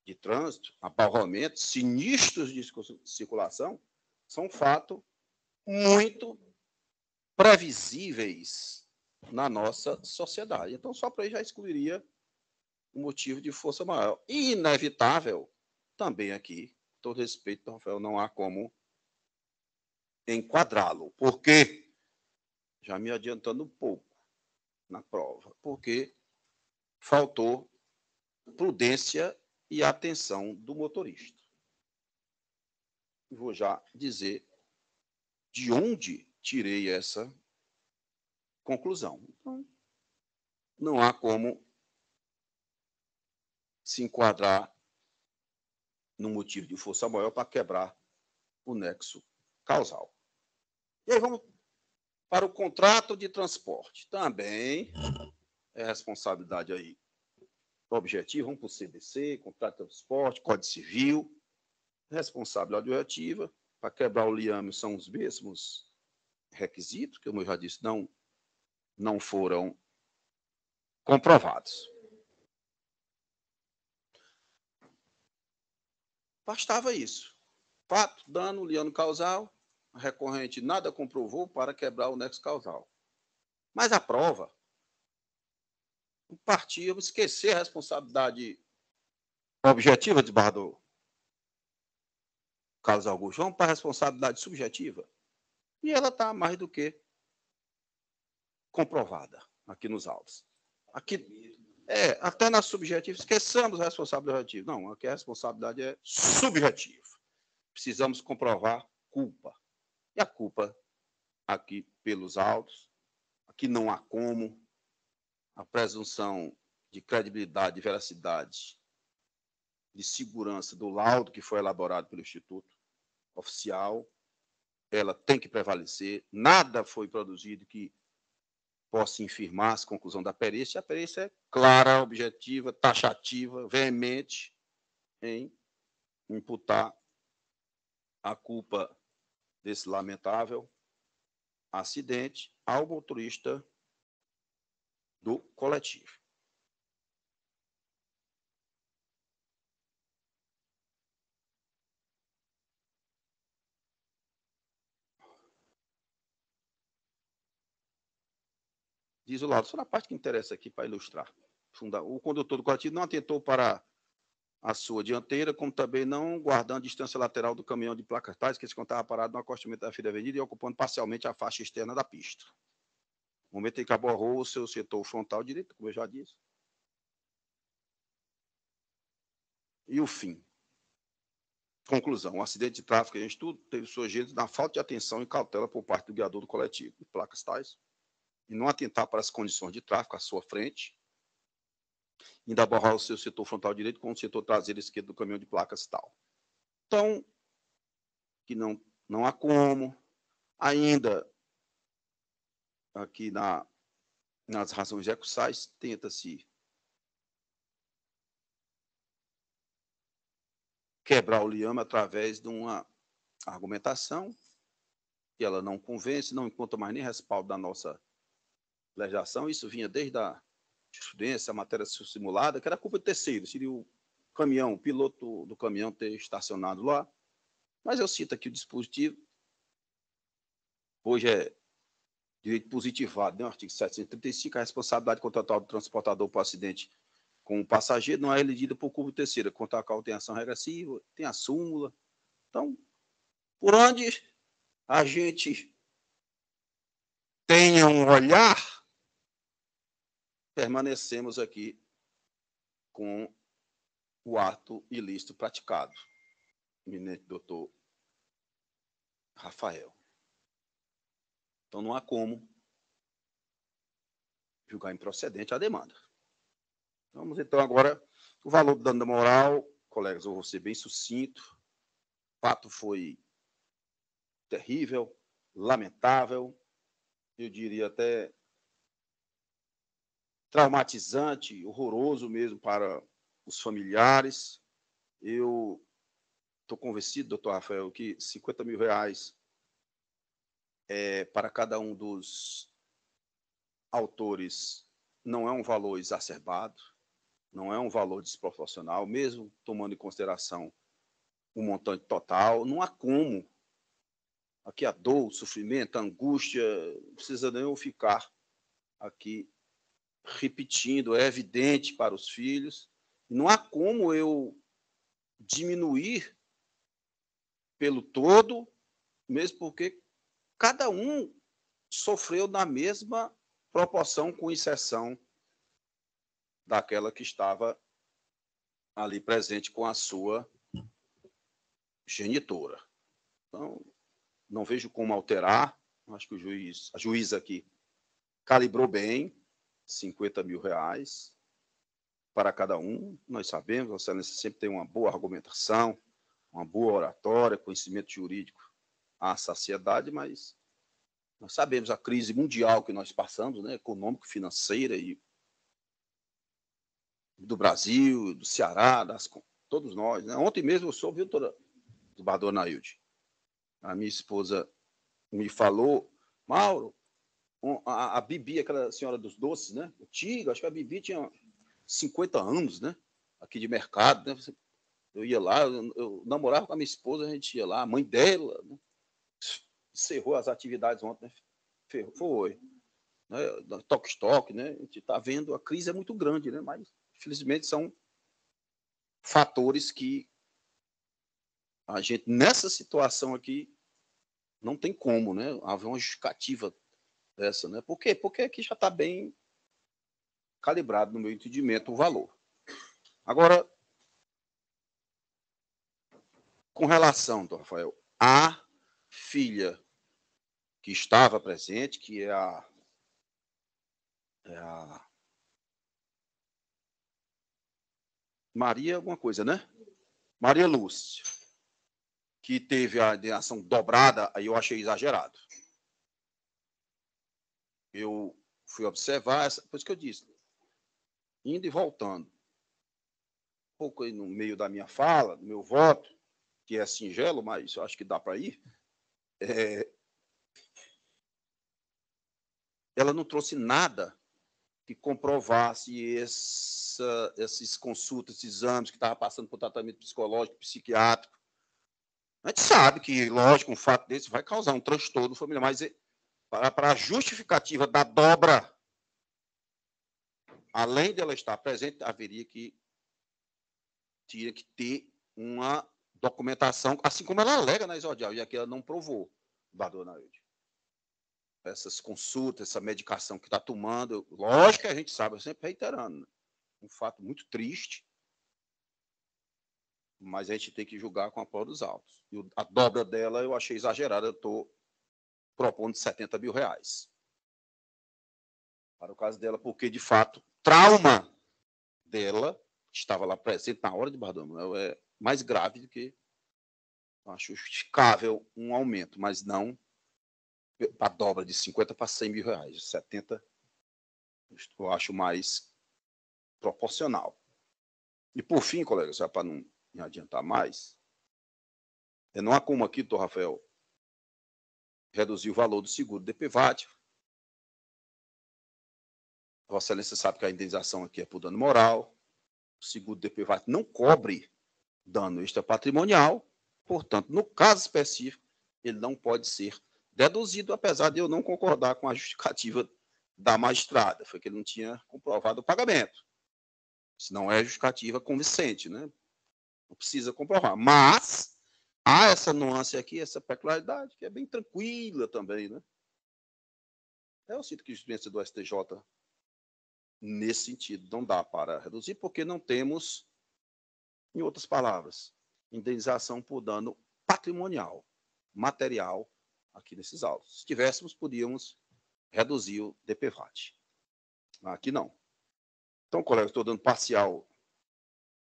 de trânsito, abarroamentos, sinistros de circulação, são fato muito previsíveis na nossa sociedade. Então, só para aí já excluiria o motivo de força maior. E inevitável, também aqui, com todo respeito, Rafael, não há como enquadrá-lo. Por quê? Já me adiantando um pouco na prova. Porque faltou prudência e atenção do motorista. Vou já dizer de onde tirei essa conclusão. Então, não há como se enquadrar no motivo de força maior para quebrar o nexo causal. E aí vamos para o contrato de transporte. Também é responsabilidade aí objetiva, vamos para o CDC, contrato de transporte, Código Civil, responsabilidade objetiva, para quebrar o liame são os mesmos requisitos, que, como eu já disse, não foram comprovados. Bastava isso. Fato, dano, liame causal, a recorrente nada comprovou para quebrar o nexo causal. Mas a prova, partíamos esquecer a responsabilidade objetiva, desembargador Carlos Augusto, vamos para a responsabilidade subjetiva. E ela está mais do que comprovada aqui nos autos. Aqui, até na subjetiva, esqueçamos a responsabilidade objetiva. Não, aqui a responsabilidade é subjetiva. Precisamos comprovar culpa. E a culpa, aqui pelos autos, aqui não há como. A presunção de credibilidade e veracidade de segurança do laudo que foi elaborado pelo Instituto Oficial, ela tem que prevalecer. Nada foi produzido que possa infirmar a conclusão da perícia. A perícia é clara, objetiva, taxativa, veemente em imputar a culpa desse lamentável acidente ao motorista do coletivo. Diz o laudo, só na parte que interessa aqui para ilustrar. O condutor do coletivo não atentou para a sua dianteira, como também não guardando a distância lateral do caminhão de placas tais, que se encontrava parado no acostamento da fila da avenida e ocupando parcialmente a faixa externa da pista. No momento em que aborrou o seu setor frontal direito, como eu já disse. E o fim. Conclusão. O acidente de tráfego em estudo teve surgido na falta de atenção e cautela por parte do guiador do coletivo, de placas tais, e não atentar para as condições de tráfego à sua frente, ainda borrar o seu setor frontal direito com o setor traseiro esquerdo do caminhão de placas e tal. Então, que não há como, ainda aqui nas razões recursais, tenta-se quebrar o liame através de uma argumentação que ela não convence, não encontra mais nem respaldo da nossa legislação. Isso vinha desde a jurisprudência, a matéria simulada, que era culpa de terceiro, seria o caminhão, o piloto do caminhão ter estacionado lá. Mas eu cito aqui o dispositivo. Hoje é direito positivado, né? O artigo 735, a responsabilidade contratual do transportador por acidente com o passageiro não é elegida por culpa de terceira, contra a qual tem ação regressiva, tem a súmula. Então, por onde a gente tenha um olhar, permanecemos aqui com o ato ilícito praticado. Eminente doutor Rafael. Então, não há como julgar improcedente a demanda. Vamos, então, agora, o valor do dano moral. Colegas, eu vou ser bem sucinto. O fato foi terrível, lamentável, eu diria até traumatizante, horroroso mesmo para os familiares. Eu estou convencido, doutor Rafael, que R$50 mil para cada um dos autores não é um valor exacerbado, não é um valor desproporcional, mesmo tomando em consideração o montante total. Não há como. Aqui a dor, o sofrimento, a angústia, não precisa nem eu ficar aqui repetindo, é evidente para os filhos. Não há como eu diminuir pelo todo, mesmo porque cada um sofreu na mesma proporção, com exceção daquela que estava ali presente com a sua genitora. Então, não vejo como alterar. Acho que a juíza aqui calibrou bem, R$50 mil para cada um. Nós sabemos, Vossa Excelência sempre tem uma boa argumentação, uma boa oratória, conhecimento jurídico à saciedade, mas nós sabemos a crise mundial que nós passamos, né, econômico, financeira, e do Brasil, do Ceará, todos nós. Né? Ontem mesmo eu soube, viu, doutora Nailde? A minha esposa me falou, Mauro, a Bibi, aquela senhora dos doces, né? Antiga, acho que a Bibi tinha 50 anos, né? Aqui de mercado, né? Eu ia lá, eu namorava com a minha esposa, a gente ia lá, a mãe dela, né? Encerrou as atividades ontem, né? Foi. Né? Toque-toque, né? A gente está vendo, a crise é muito grande, né? Mas, infelizmente, são fatores que a gente, nessa situação aqui, não tem como, né? Haver uma justificativa dessa, né? Por quê? Porque aqui já está bem calibrado, no meu entendimento, o valor. Agora, com relação, doutor Rafael, à filha que estava presente, que é a Maria alguma coisa, né? Maria Lúcia, que teve a ação dobrada, aí eu achei exagerado. Eu fui observar, por isso que eu disse, indo e voltando, um pouco aí no meio da minha fala, do meu voto, que é singelo, mas eu acho que dá para ir, ela não trouxe nada que comprovasse esses consultas, esses exames, que estava passando por tratamento psicológico, psiquiátrico. A gente sabe que, lógico, um fato desse vai causar um transtorno familiar, mas para a justificativa da dobra, além dela estar presente, tinha que ter uma documentação, assim como ela alega na exordial, e aqui ela não provou, da dona Eude. Essas consultas, essa medicação que está tomando, lógico que a gente sabe, eu sempre reiterando, né? Um fato muito triste, mas a gente tem que julgar com a prova dos autos. E a dobra dela eu achei exagerada, eu estou propondo R$70 mil. para o caso dela, porque, de fato, trauma dela estava lá presente na hora de Bardomeu, é mais grave do que acho justificável um aumento, mas não a dobra de 50 para 100 mil reais, 70 eu acho mais proporcional. E por fim, colega, já para não me adiantar mais, não há como aqui, doutor Rafael, reduzir o valor do seguro DPVAT. Vossa Excelência sabe que a indenização aqui é por dano moral. O seguro DPVAT não cobre dano extrapatrimonial. Portanto, no caso específico, ele não pode ser deduzido, apesar de eu não concordar com a justificativa da magistrada. Foi que ele não tinha comprovado o pagamento. Isso não é justificativa convincente, né? Não precisa comprovar. Mas há essa nuance aqui, essa peculiaridade, que é bem tranquila também, né? Eu sinto que a jurisprudência do STJ, nesse sentido, não dá para reduzir, porque não temos, em outras palavras, indenização por dano patrimonial, material, aqui nesses autos. Se tivéssemos, podíamos reduzir o DPVAT. Aqui não. Então, colega, estou dando parcial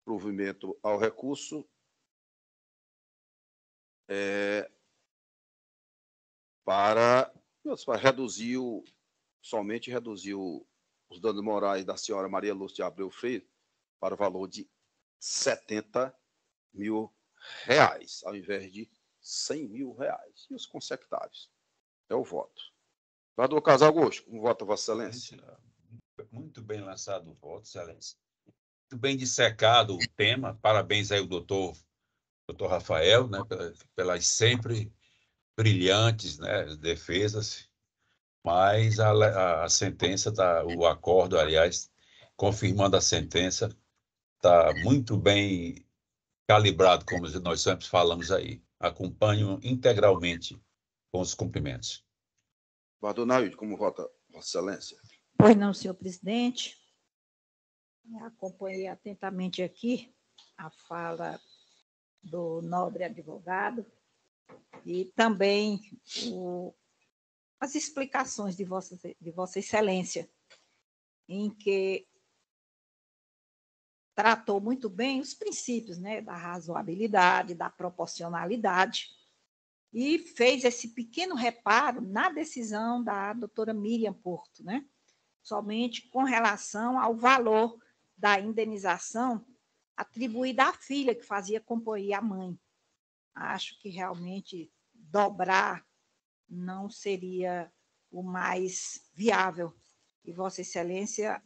provimento ao recurso para reduzir somente reduzir os danos morais da senhora Maria Lúcia de Abreu Freire para o valor de 70 mil reais, ao invés de 100 mil reais. E os consectáveis. É o voto. Vereador Carlos Augusto, como vota Vossa Excelência? Muito bem lançado o voto, Excelência. Muito bem dissecado o tema. Parabéns aí ao doutor Rafael, né, pelas sempre brilhantes, né, defesas. Mas a sentença, o acordo, aliás, confirmando a sentença, está muito bem calibrado, como nós sempre falamos aí. Acompanho integralmente com os cumprimentos. Vereador Nailde, como vota Vossa Excelência? Pois não, senhor presidente. Acompanhei atentamente aqui a fala do nobre advogado e também as explicações de Vossa Excelência, em que tratou muito bem os princípios, né, da razoabilidade, da proporcionalidade, e fez esse pequeno reparo na decisão da doutora Miriam Porto, né, somente com relação ao valor da indenização atribuída à filha, que fazia companhia à mãe. Acho que realmente dobrar não seria o mais viável. E Vossa Excelência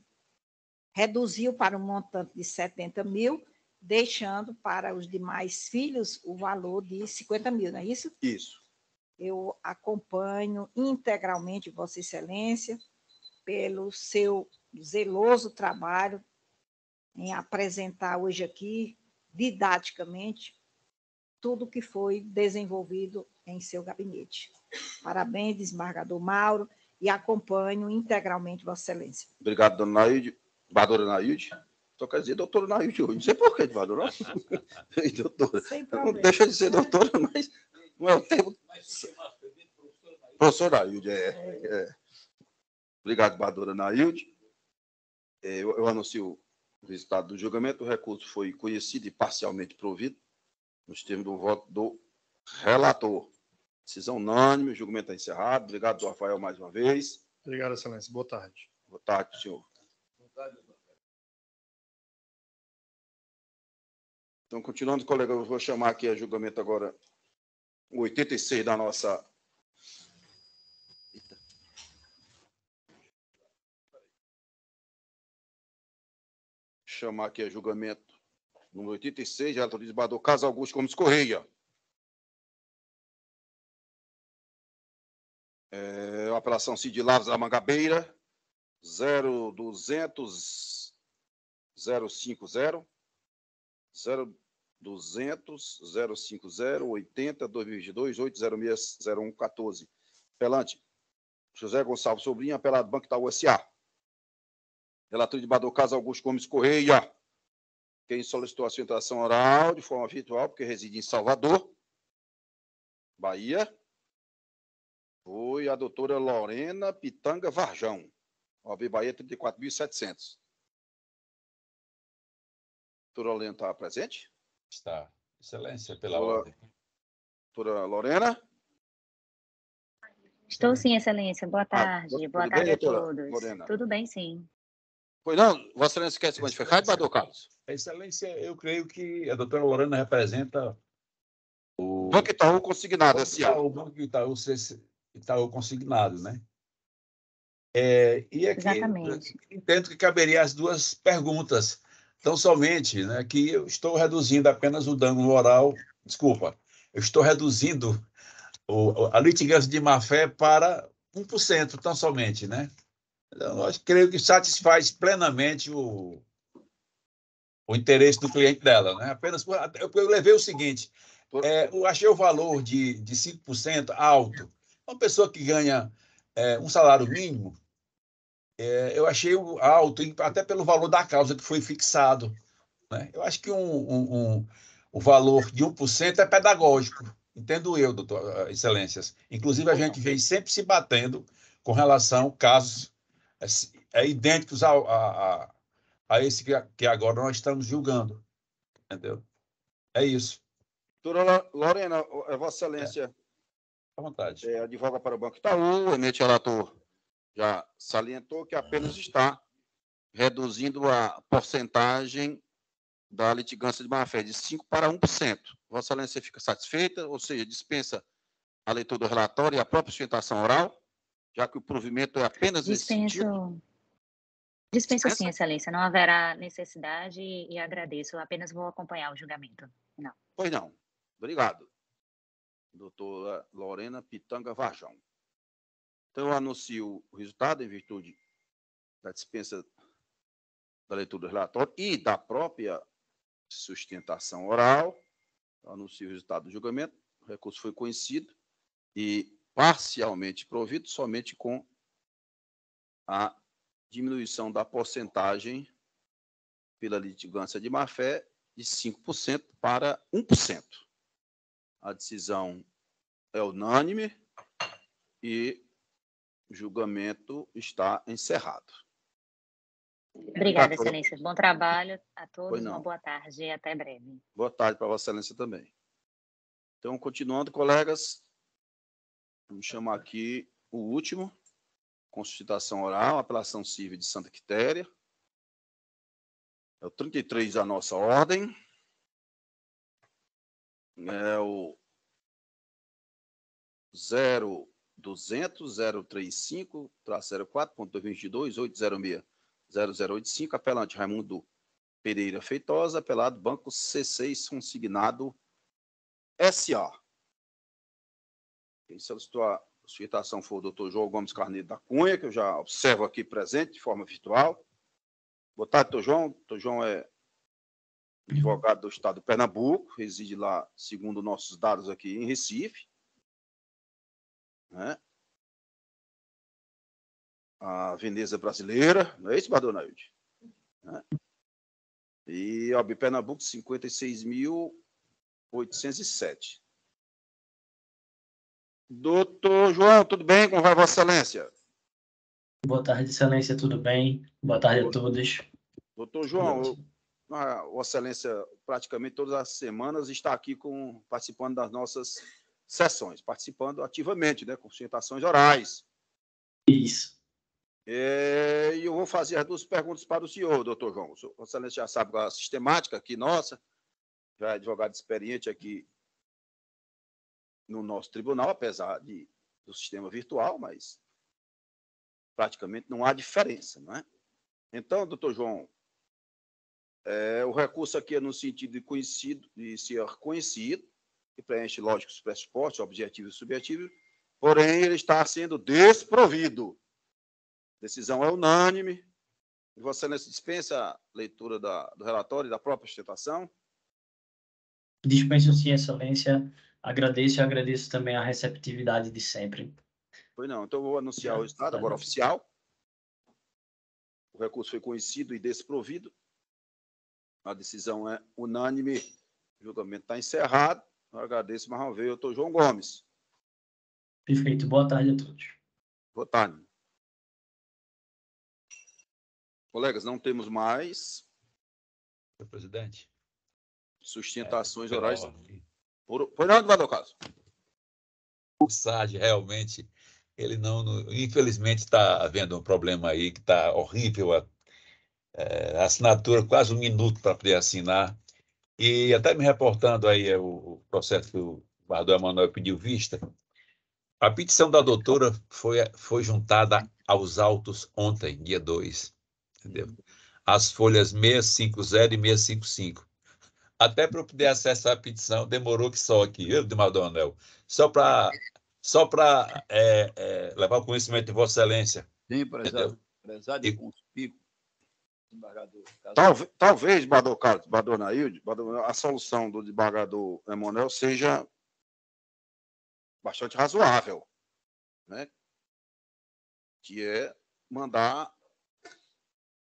reduziu para um montante de 70 mil, deixando para os demais filhos o valor de 50 mil, não é isso? Isso. Eu acompanho integralmente Vossa Excelência pelo seu zeloso trabalho em apresentar hoje aqui, didaticamente, tudo que foi desenvolvido em seu gabinete. Parabéns, desembargador Mauro, e acompanho integralmente Vossa Excelência. Obrigado, dona Nailde. Vereadora Nailde. Só quer dizer doutora Nailde hoje. Não sei por quê, vereadora. Doutora. Não deixa de ser doutora, mas não é o termo. Professor Nailde, Obrigado, vereadora Nailde. Eu anuncio o resultado do julgamento. O recurso foi conhecido e parcialmente provido nos termos do voto do relator. Decisão unânime, o julgamento está encerrado. Obrigado, doutor Rafael, mais uma vez. Obrigado, Excelência. Boa tarde. Boa tarde, senhor. Boa tarde, doutor. Então, continuando, colega, eu vou chamar aqui a julgamento agora o 86 da nossa... Chamar aqui a julgamento número 86, relator do desembargador Carlos Augusto Gomes Correia. A apelação Cid Lavras da Mangabeira, 0200 050 0200 050 80 2022 806 0114. Apelante José Gonçalves Sobrinho, apelado Banco Itaú S.A. Relator de desembargador Carlos Augusto Gomes Correia. Quem solicitou a sua interação oral de forma virtual, porque reside em Salvador, Bahia, foi a doutora Lorena Pitanga Varjão. OAB Bahia, 34.700. Doutora Lorena está presente? Está. Excelência, pela Doutora- ordem. Doutora Lorena? Estou sim, Excelência. Boa tarde. tudo Boa bem, tarde a doutora todos. Lorena? Tudo bem, sim. Pois não, Vossa Excelência quer se manifestar, Embaixador Carlos? Excelência, eu creio que a doutora Lorena representa o Banco Itaú consignado, S.A. Banco Itaú consignado, né? E aqui Exatamente. entendo que caberia as duas perguntas, tão somente, né, que eu estou reduzindo apenas o dano moral, desculpa, eu estou reduzindo a litigância de má-fé para 1%, tão somente, né? Eu creio que satisfaz plenamente o interesse do cliente dela, né? Apenas eu levei o seguinte, eu achei o valor de 5% alto. Uma pessoa que ganha um salário mínimo, eu achei alto, até pelo valor da causa que foi fixado, né? Eu acho que o valor de 1% é pedagógico, entendo eu, doutor, excelências. Inclusive, a gente vem sempre se batendo com relação a casos idênticos a esse que agora nós estamos julgando, entendeu? É isso. Doutora Lorena, Vossa Excelência À vontade. advoga para o Banco Itaú, o eminente relator já salientou que apenas está reduzindo a porcentagem da litigância de má-fé de 5% para 1%. Vossa Excelência fica satisfeita, ou seja, dispensa a leitura do relatório e a própria sustentação oral, já que o provimento é apenas nesse sentido? Dispenso sim, Excelência. Não haverá necessidade e agradeço. Eu apenas vou acompanhar o julgamento. Não. Pois não. Obrigado. Doutora Lorena Pitanga Varjão. Então, eu anuncio o resultado em virtude da dispensa da leitura do relatório e da própria sustentação oral. Eu anuncio o resultado do julgamento. O recurso foi conhecido e parcialmente provido somente com a diminuição da porcentagem pela litigância de má-fé de 5% para 1%. A decisão é unânime e o julgamento está encerrado. Obrigada, Excelência. Bom trabalho a todos. Uma boa tarde e até breve. Boa tarde para Vossa Excelência também. Então, continuando, colegas, vamos chamar aqui o último, constituição oral, apelação civil de Santa Quitéria. É o 33 da nossa ordem. É o 020035-04.2022-806-0085, apelante Raimundo Pereira Feitosa, apelado Banco C6 consignado S.A. Quem solicitou a sustentação foi o doutor João Gomes Carneiro da Cunha, que eu já observo aqui presente de forma virtual. Boa tarde, doutor João. Doutor João é advogado do estado do Pernambuco, reside lá, segundo nossos dados aqui, em Recife. Né? A Veneza brasileira, não é isso, Bador Nailde? Né? E OAB Pernambuco, 56.807. Doutor João, tudo bem? Como vai Vossa Excelência? Boa tarde, Excelência, tudo bem? Boa tarde a todos. Doutor João, Vossa Excelência, praticamente todas as semanas está aqui participando das nossas sessões, participando ativamente, né, com sustentações orais. Isso. E eu vou fazer as duas perguntas para o senhor, doutor João. Vossa Excelência já sabe a sistemática aqui nossa, já é advogado experiente aqui no nosso tribunal, apesar do sistema virtual, mas praticamente não há diferença, não é? Então, doutor João, o recurso aqui é no sentido de ser conhecido, que preenche, lógico, os pressupostos, objetivo e subjetivo, porém, ele está sendo desprovido. A decisão é unânime. Vossa Excelência dispensa a leitura do relatório e da própria sustentação? Dispenso sim, Excelência. Agradeço também a receptividade de sempre. Pois não, então eu vou anunciar o resultado, agora oficial. O recurso foi conhecido e desprovido. A decisão é unânime. O julgamento está encerrado. Eu agradeço mais uma vez, doutor João Gomes. Perfeito. Boa tarde a todos. Boa tarde. Colegas, não temos mais Senhor presidente. sustentações Pela orais. ordem. Por não, advogado Carlos? O SAD realmente, ele infelizmente está havendo um problema aí que está horrível. A assinatura, quase 1 minuto para poder assinar. E até me reportando aí o processo que o Bardol Emanuel pediu vista, a petição da doutora foi juntada aos autos ontem, dia 2, entendeu? As folhas 650 e 655. Até para eu poder acessar a petição, demorou que só aqui, viu, de Bardol, só para levar o conhecimento de Vossa Excelência. Sim, Entendeu? prezado e conspícuo, desembargador. Talvez, Bardol Carlos, Bardol Nailde, a solução do desembargador Emanuel seja bastante razoável, né? Que é mandar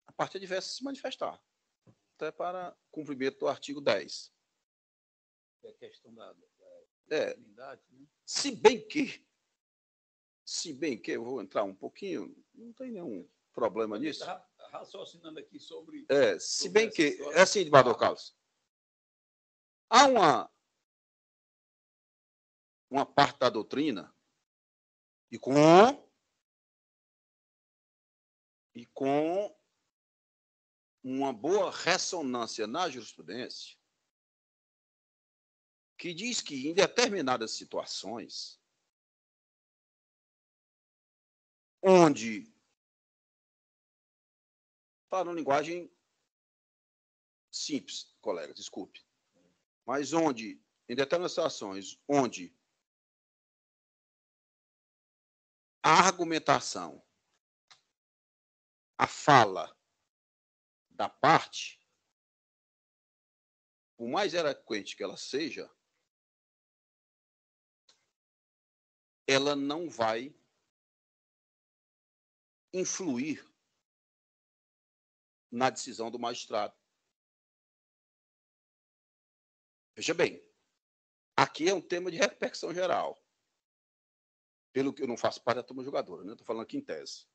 a parte adversa se manifestar, até para cumprimento do artigo 10. É questão da unidade, né? Se bem que eu vou entrar um pouquinho, não tem nenhum problema nisso. Está raciocinando aqui sobre... Se bem que, é assim, desembargador Carlos, há uma parte da doutrina e com uma boa ressonância na jurisprudência que diz que em determinadas situações onde, falando linguagem simples, colega, desculpe, mas onde, em determinadas situações onde a argumentação, a fala da parte, por mais eloquente que ela seja, ela não vai influir na decisão do magistrado. Veja bem, aqui é um tema de repercussão geral. Pelo que eu não faço parte da turma julgadora, né? Estou falando aqui em tese.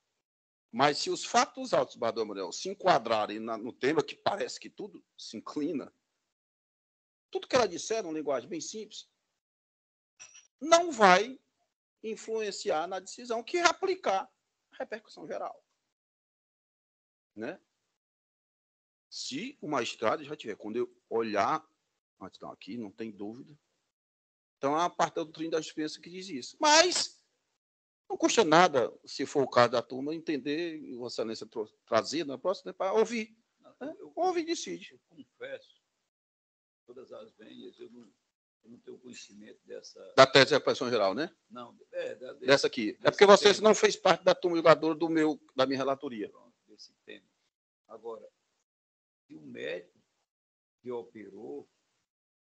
Mas se os fatos autos, Bardol Emanuel, se enquadrarem no tema que parece que tudo se inclina, tudo que ela disser, numa linguagem bem simples, não vai influenciar na decisão que é aplicar a repercussão geral. Né? Se o magistrado já tiver, quando eu olhar, então aqui não tem dúvida, então é a parte da doutrina da justiça que diz isso. Mas não custa nada, se for o caso da turma, entender e Vossa Excelência trazer na próxima, né, para ouvir. Né? Ouve e decide. Eu confesso, todas as venhas, eu não tenho conhecimento dessa... Da tese de repercussão geral, né? Não, dessa aqui. É porque você não fez parte da turma julgadora da minha relatoria. Pronto, desse tema. Agora, se o médico que operou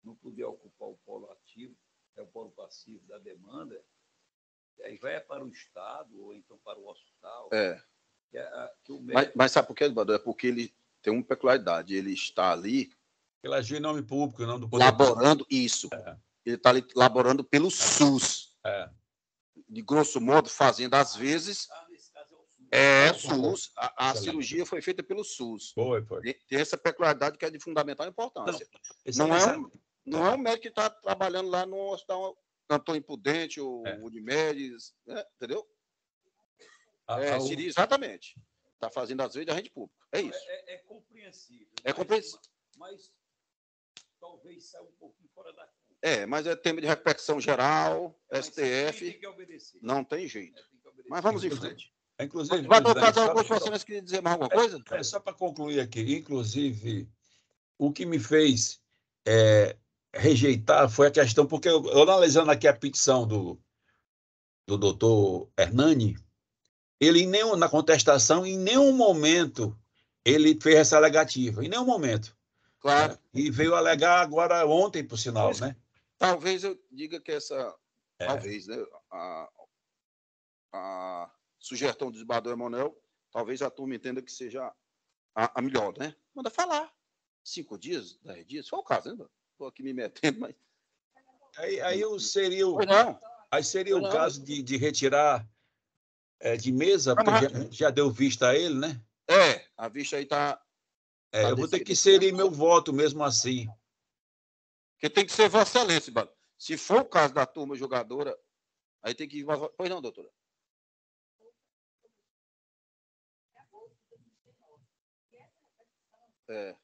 não puder ocupar o polo ativo, é o polo passivo da demanda, aí vai para o Estado ou então para o hospital. Que o médico... mas sabe por quê, Bardol? É porque ele tem uma peculiaridade. Ele está ali... Ele agiu em nome público, em nome do poder laborando público. Isso. Ele está ali laborando pelo SUS. De grosso modo, fazendo, às vezes... nesse caso é o SUS. A cirurgia foi feita pelo SUS. Foi. Tem essa peculiaridade que é de fundamental importância. Não é um médico que está trabalhando lá no hospital Antônio Prudente ou Unimedes, né? Entendeu? Seria exatamente. Está fazendo, às vezes, a rede pública. É isso. É compreensível. É compreensível. Mas talvez saia um pouquinho fora da conta. Mas é tema de repercussão geral, STF. Tem que obedecer. Não tem jeito. Mas vamos em frente. Inclusive, vai tocar algumas pessoas que queriam dizer mais alguma coisa? Só para concluir aqui, inclusive, o que me fez rejeitar foi a questão, porque eu analisando aqui a petição do doutor Hernani, ele na contestação, em nenhum momento, ele fez essa alegativa, em nenhum momento. Claro. E veio alegar agora ontem, por sinal, né? Talvez eu diga que talvez, né? A sugestão do desembargador Emanuel, talvez a turma entenda que seja a melhor, né? Manda falar. 5 dias, 10 dias, se for o caso, né? Estou aqui me metendo, mas... Aí seria o caso de retirar de mesa, porque já deu vista a ele, né? A vista aí está... Eu vou ter que inserir meu voto mesmo assim. Porque tem que ser Vossa Excelência, Bado. Se for o caso da turma jogadora, aí tem que ir... Pois não, doutora? É.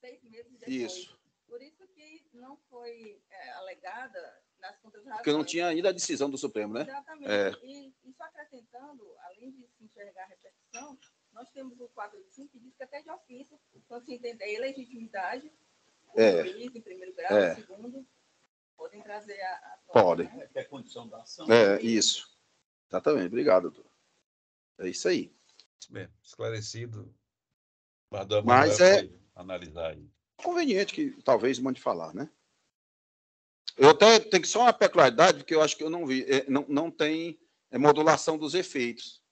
6 meses depois. Isso. Por isso que não foi alegada nas contas razões. Porque não tinha ainda a decisão do Supremo, né? Exatamente. E só acrescentando, além de se enxergar a repetição, nós temos o 485 que diz que até de ofício, quando se entender a ilegitimidade, o juiz, em primeiro grau, em segundo, podem trazer a Podem. Né? Que é a condição da ação. Isso. Exatamente. Obrigado, doutor. É isso aí. Isso mesmo, esclarecido. Mas é analisar aí. conveniente que talvez mande falar, né? Eu até tenho que só uma peculiaridade, porque eu acho que eu não vi. Não tem modulação dos efeitos.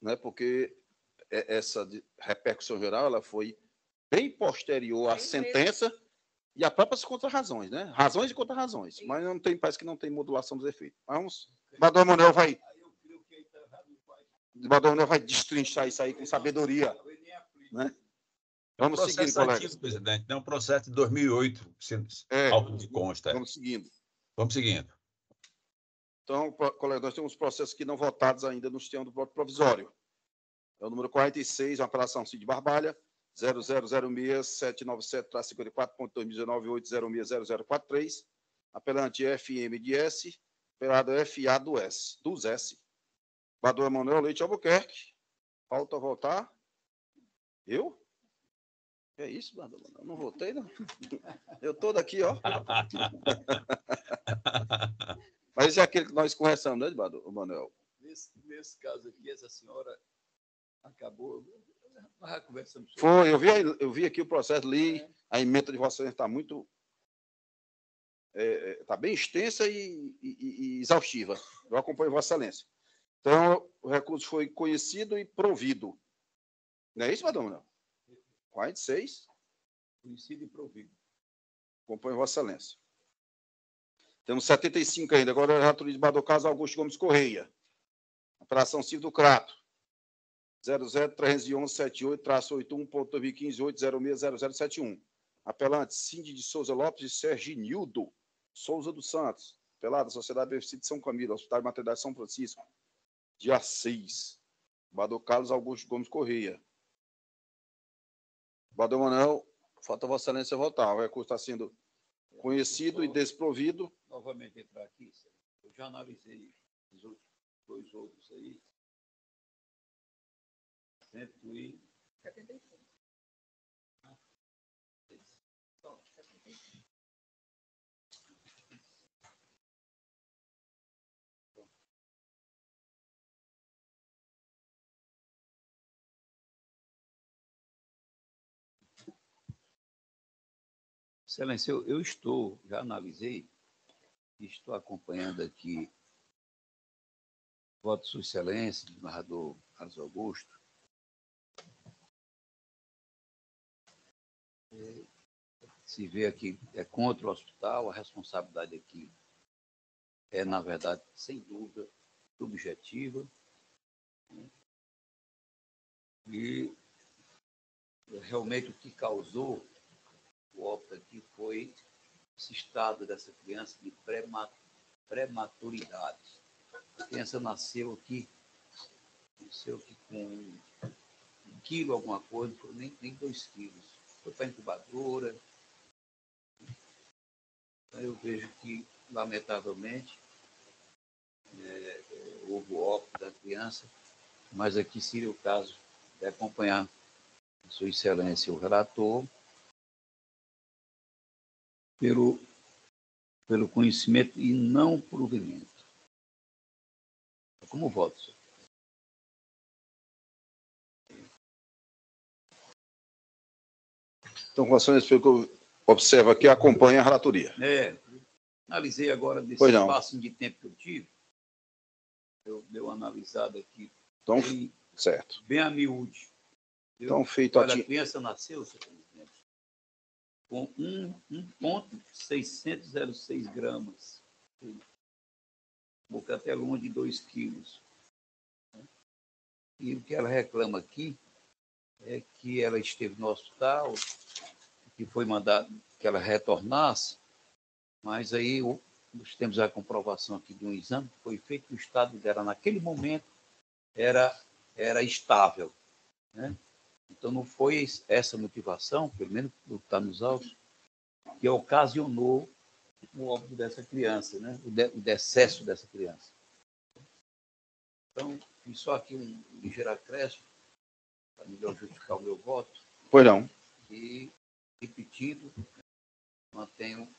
Né? Porque essa repercussão geral ela foi bem posterior à sentença e a próprias contra-razões, né? Razões e contra-razões. Mas não tem, parece que não tem modulação dos efeitos. Vamos. Bador Manuel vai. Bador Manuel vai destrinchar isso aí com sabedoria. Né? Vamos seguir, colegas. Presidente, é um processo de 2008, algo que consta. Vamos seguindo. Vamos seguindo. Então, colegas, nós temos processos que não votados ainda no sistema do voto provisório. É o número 46, uma apelação Cid Barbalha, 0006-797-54.2019-806-0043, apelante FMDS, apelado FA dos S. Bador Emanuel Leite Albuquerque. Falta votar. Eu? É isso, Bador? Eu não votei, não. Eu estou daqui, ó. Mas esse é aquele que nós conversamos, né, Bador Emanuel? Nesse caso aqui, essa senhora acabou... Nós já conversamos sobre Foi, eu vi aqui o processo, li, a emenda de Vossa Excelência está muito... Está bem extensa e exaustiva. Eu acompanho Vossa Excelência. Então, o recurso foi conhecido e provido. Não é isso, Bador Emanuel? 46. conhecido e provido. Acompanho Vossa Excelência. Temos 75 ainda. Agora, o relator de Bador Carlos Augusto Gomes Correia. Apelação civil do Crato. 0031178-81.2015-806-0071. Apelante Cindy de Souza Lopes e Serginildo Souza dos Santos. Apelada Sociedade Beneficente de São Camilo, Hospital de Maternidade São Francisco, de Assis. Bador Carlos Augusto Gomes Correia. Bador Manuel, falta Vossa Excelência votar. O recurso está sendo conhecido e desprovido. Novamente entrar aqui, eu já analisei os outros, 2 outros aí. 175. Excelência, eu já analisei, estou acompanhando aqui o voto de Sua Excelência, do narrador Carlos Augusto. Se vê aqui, é contra o hospital, a responsabilidade aqui é, na verdade, sem dúvida, subjetiva. E realmente o que causou o óbito aqui foi esse estado dessa criança de prematuridade. A criança nasceu aqui com 1 quilo, alguma coisa, nem 2 quilos. Foi para a incubadora. Então, eu vejo que, lamentavelmente, houve o óbito da criança, mas aqui seria o caso de acompanhar Sua Excelência, o relator, pelo conhecimento e não provimento. Como voto, senhor? Então, com relação a isso que eu observo aqui, acompanha a relatoria. Analisei agora desse espaço de tempo que eu tive. Deu analisado aqui. Então, certo. Bem a miúde. Então, feito a criança nasceu, senhor presidente, com 1,606 gramas. Boca até longe de 2 quilos. E o que ela reclama aqui é que ela esteve no hospital, que foi mandado que ela retornasse, mas aí nós temos a comprovação aqui de um exame que foi feito, o estado dela naquele momento era estável, né? Então não foi essa motivação, pelo menos está nos autos, que ocasionou o óbito dessa criança, né? O decesso dessa criança. Então, fiz só aqui um ligeiro acréscimo, para melhor justificar o meu voto. Pois não. E, repetindo, mantenho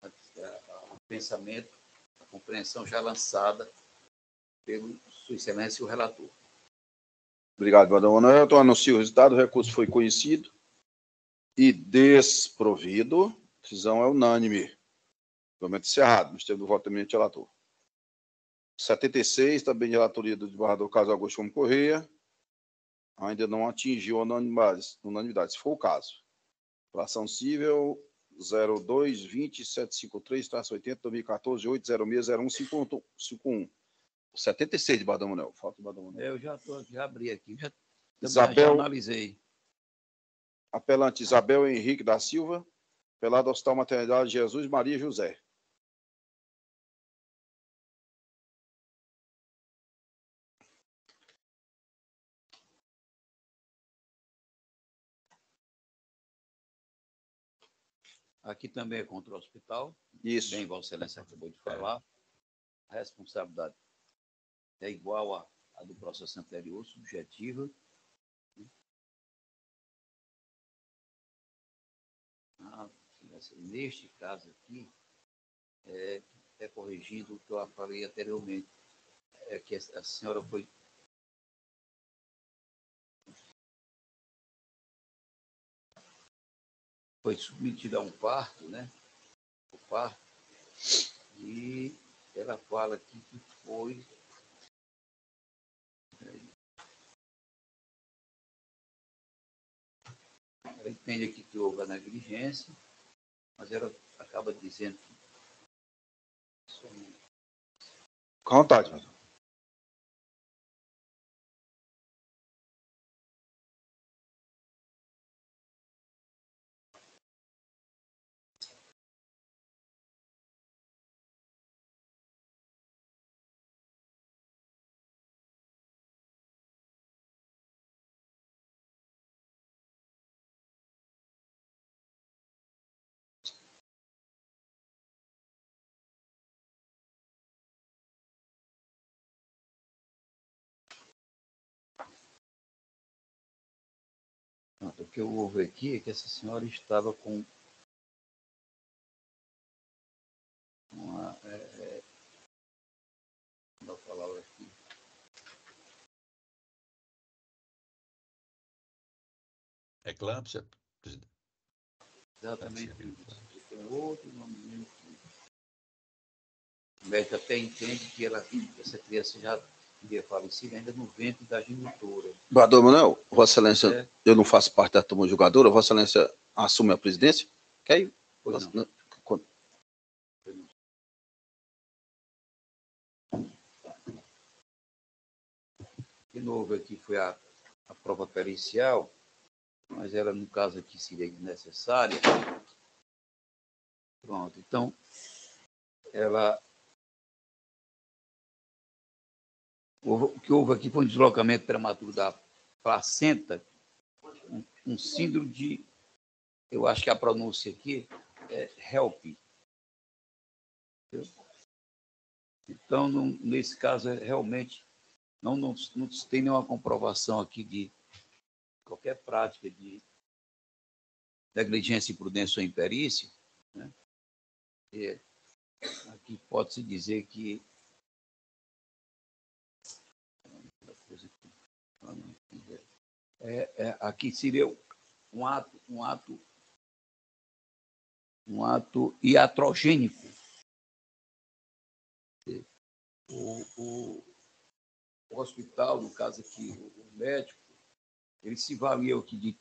o pensamento, a compreensão já lançada pelo Sua Excelência, o relator. Obrigado, vereador Manuel. Então, anuncio o resultado. O recurso foi conhecido e desprovido. A decisão é unânime. Julgamento encerrado. Nos termos do voto também do relator. 76, também de relatoria do desembargador Carlos Augusto Gomes Correia. Ainda não atingiu a unanimidade, se for o caso. Infração civil 02-20-753-80-2014-806-0151. 76 de Badão Manuel. Falta o Badão Manuel. Eu já abri aqui, já analisei. Apelante Isabel Henrique da Silva, apelado Hospital Maternidade Jesus Maria José. Aqui também é contra o hospital. Isso. Bem, Vossa Excelência acabou de falar. A responsabilidade é igual à do processo anterior, subjetiva. Neste caso aqui, corrigindo o que eu falei anteriormente, é que a senhora foi submetida a um parto, né? O parto. E ela fala aqui que foi... Ela entende aqui que houve a negligência, mas ela acaba dizendo que... Com vontade, Manuel. O que eu ouvi aqui é que essa senhora estava com uma palavra aqui. Eclâmpsia, presidente. Exatamente. Tem outro nome. O médico até entende que essa criança já teria falecido ainda no ventre da genitora. Vereador Manuel, Vossa Excelência, eu não faço parte da turma julgadora, Vossa Excelência assume a presidência? Quer? Pois não. De novo, aqui foi a prova pericial, mas ela, no caso aqui, seria desnecessária. Pronto, então, o que houve aqui foi um deslocamento prematuro da placenta, um síndrome de, eu acho que a pronúncia aqui é HELP. Então, nesse caso, realmente, não se tem nenhuma comprovação aqui de qualquer prática de negligência, imprudência ou imperícia, né? Aqui pode-se dizer que aqui seria um ato iatrogênico. O hospital, no caso aqui, o médico, ele se valeu aqui de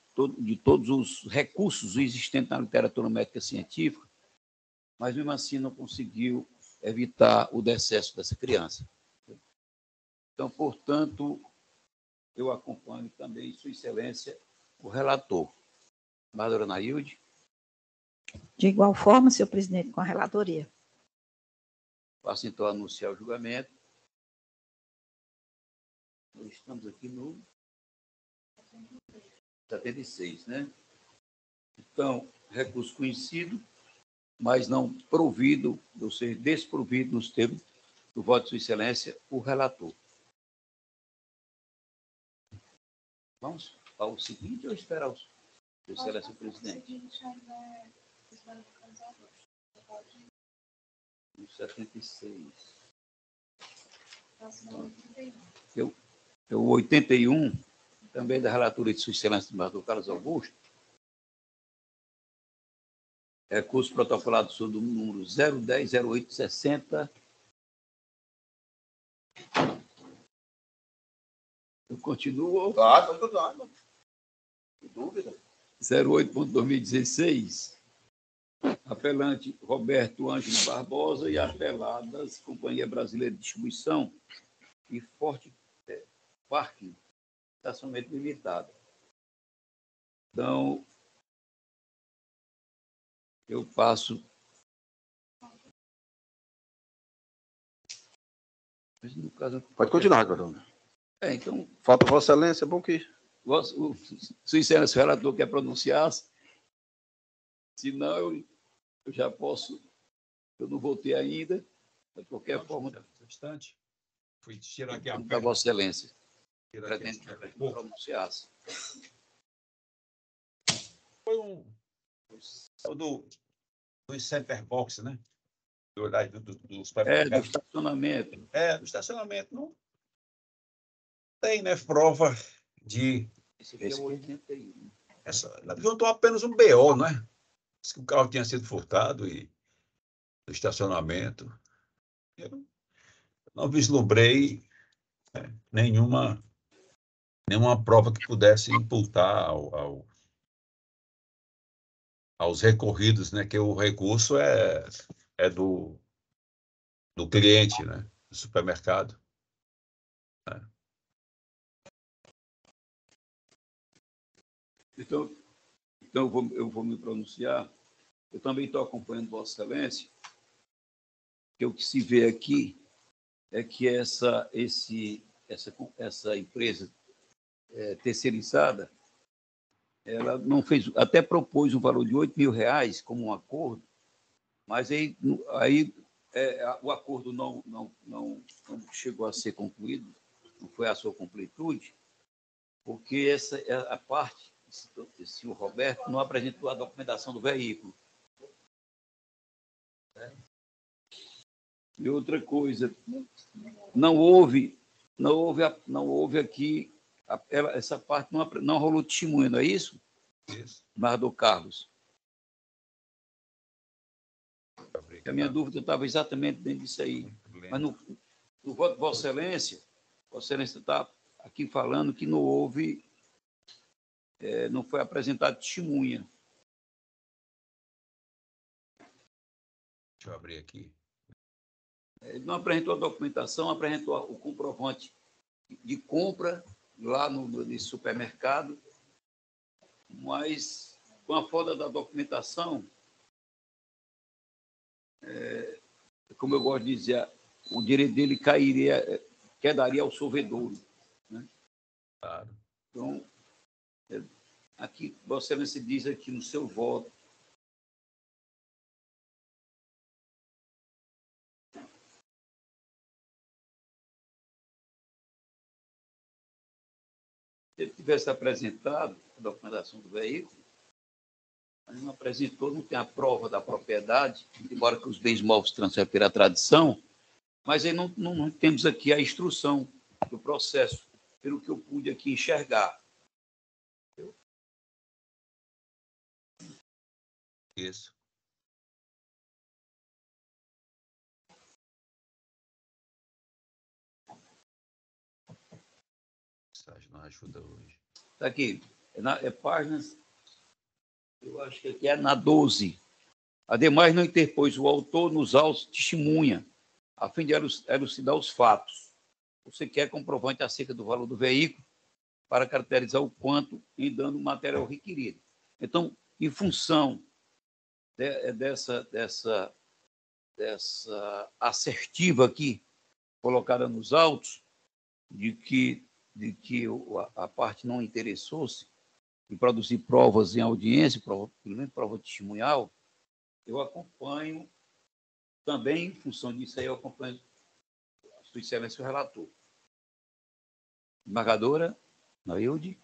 todos os recursos existentes na literatura médica científica, mas mesmo assim não conseguiu evitar o decesso dessa criança. Então, portanto, eu acompanho também, Sua Excelência, o relator. Bárbara Nailde. De igual forma, senhor presidente, com a relatoria. Passo, então, a anunciar o julgamento. Nós estamos aqui no 76, né? Então, recurso conhecido, mas não provido, ou seja, desprovido nos termos do voto de Sua Excelência, o relator. Vamos ao seguinte ou esperar Sua Excelência, o presidente? 76. O 81, também da relatoria de Sua Excelência, do Carlos Augusto, recurso protocolado sob o número 010-0860. Eu continuo. Claro, pode continuar, não tem dúvida. 08.2016. Apelante Roberto Ângelo Barbosa e apeladas Companhia Brasileira de Distribuição e Forte Parque, estacionamento limitado. Então, eu passo. No caso, Pode continuar, Cordão. Então. Falta Vossa Excelência, é bom que. Sua Excelência, o relator quer pronunciar-se. Se não, eu já posso. Eu não votei ainda. De qualquer forma. Instante. Fui tirar aqui a Para Vossa Excelência. Pretende pronunciar-se. Foi do Center Box, né? Do estacionamento. Do estacionamento. Não tem, né? Prova de. Esse aqui é o 81. Juntou apenas um BO, não é? Diz que o carro tinha sido furtado e do estacionamento. Eu não vislumbrei nenhuma prova que pudesse imputar aos recorridos, né? Que o recurso é do cliente, né? Do supermercado. Né? Então eu vou me pronunciar. Eu também estou acompanhando Vossa Excelência, que o que se vê aqui é que essa empresa terceirizada, ela não fez, até propôs um valor de R$8.000 como um acordo, mas aí o acordo não chegou a ser concluído, não foi a sua completude, porque essa é a parte, o senhor Roberto não apresentou a documentação do veículo. E outra coisa, não houve aqui, essa parte não rolou testemunha, não é isso? Isso. Mas do Carlos. A minha dúvida estava exatamente dentro disso aí. Mas no voto de Vossa Excelência está aqui falando que não houve, não foi apresentado testemunha. Deixa eu abrir aqui. Ele não apresentou a documentação, apresentou o comprovante de compra lá nesse supermercado, mas com a folga da documentação, como eu gosto de dizer, o direito dele quedaria ao solvedor. Né? Claro. Então, aqui, Vossa Excelência diz aqui no seu voto, se ele tivesse apresentado a documentação do veículo, mas não apresentou, não tem a prova da propriedade, embora que os bens móveis transferem pela tradição, mas aí não temos aqui a instrução do processo, pelo que eu pude aqui enxergar. Isso. Não ajuda hoje. Está aqui, páginas, eu acho que aqui é na 12. Ademais, não interpôs o autor nos autos testemunha, a fim de elucidar os fatos. Você quer comprovante acerca do valor do veículo, para caracterizar o quanto em dando o material requerido. Então, em função dessa assertiva aqui, colocada nos autos, de que a parte não interessou-se em produzir provas em audiência, pelo menos prova testemunhal, eu acompanho, também em função disso aí, eu acompanho a sua excelência o relator. Embargadora Nailde.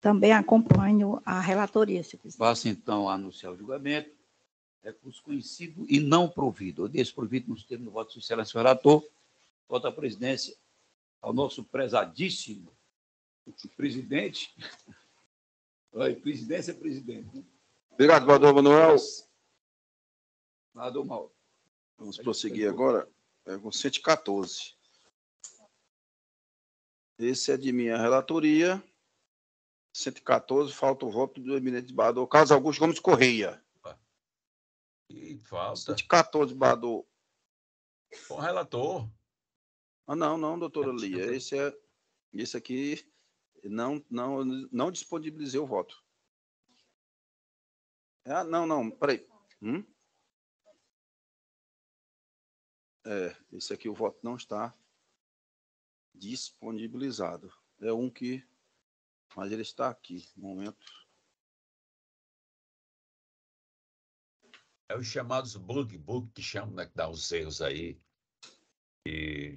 Também acompanho a relatoria, se quiser. Passo, então, a anunciar o julgamento. Recurso conhecido e não provido, ou desprovido nos termos do voto de sua excelência o relator. Voto à presidência ao nosso prezadíssimo presidente. Oi, presidência é presidente. Né? Obrigado, Bador Manuel. Bador Mauro. Vamos prosseguir agora com 114. Esse é de minha relatoria. 114, falta o voto do eminente Bador Carlos Augusto Gomes Correia. E falta. 114, Bador. Com o relator. Ah, não, doutora Lia. Esse aqui não disponibilizei o voto. Ah, não, peraí. Esse aqui o voto não está disponibilizado. É um que... Mas ele está aqui, no momento. É os chamados bug que chamam, né, que dá os erros aí. E...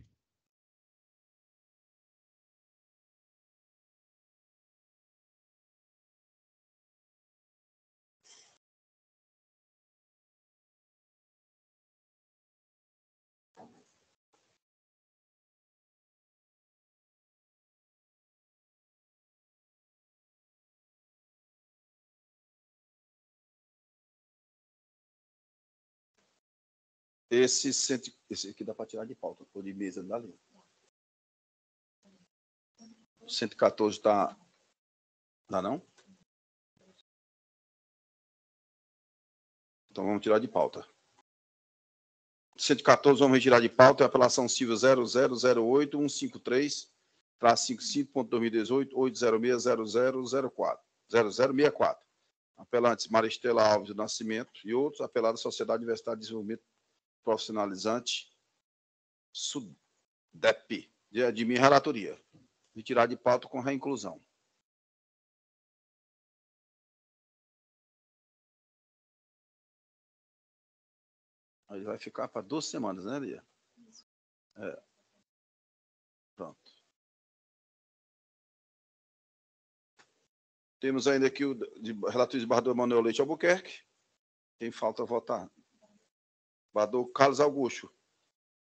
Esse aqui dá para tirar de pauta, ou de mesa, não dá ali. 114 está... Dá não? Então vamos tirar de pauta. 114, vamos retirar de pauta, é a apelação civil 0008153-55.2018-806-0004. Apelantes Maristela Alves do Nascimento e outros, apelado à Sociedade Universitária de Desenvolvimento Profissionalizante, SUDEP, de minha relatoria. Retirar de pauta com reinclusão. Aí vai ficar para 2 semanas, né, Lia? Pronto. Temos ainda aqui o relator de Bador Manuel Leite Albuquerque. Quem falta votar? Bador Carlos Augusto.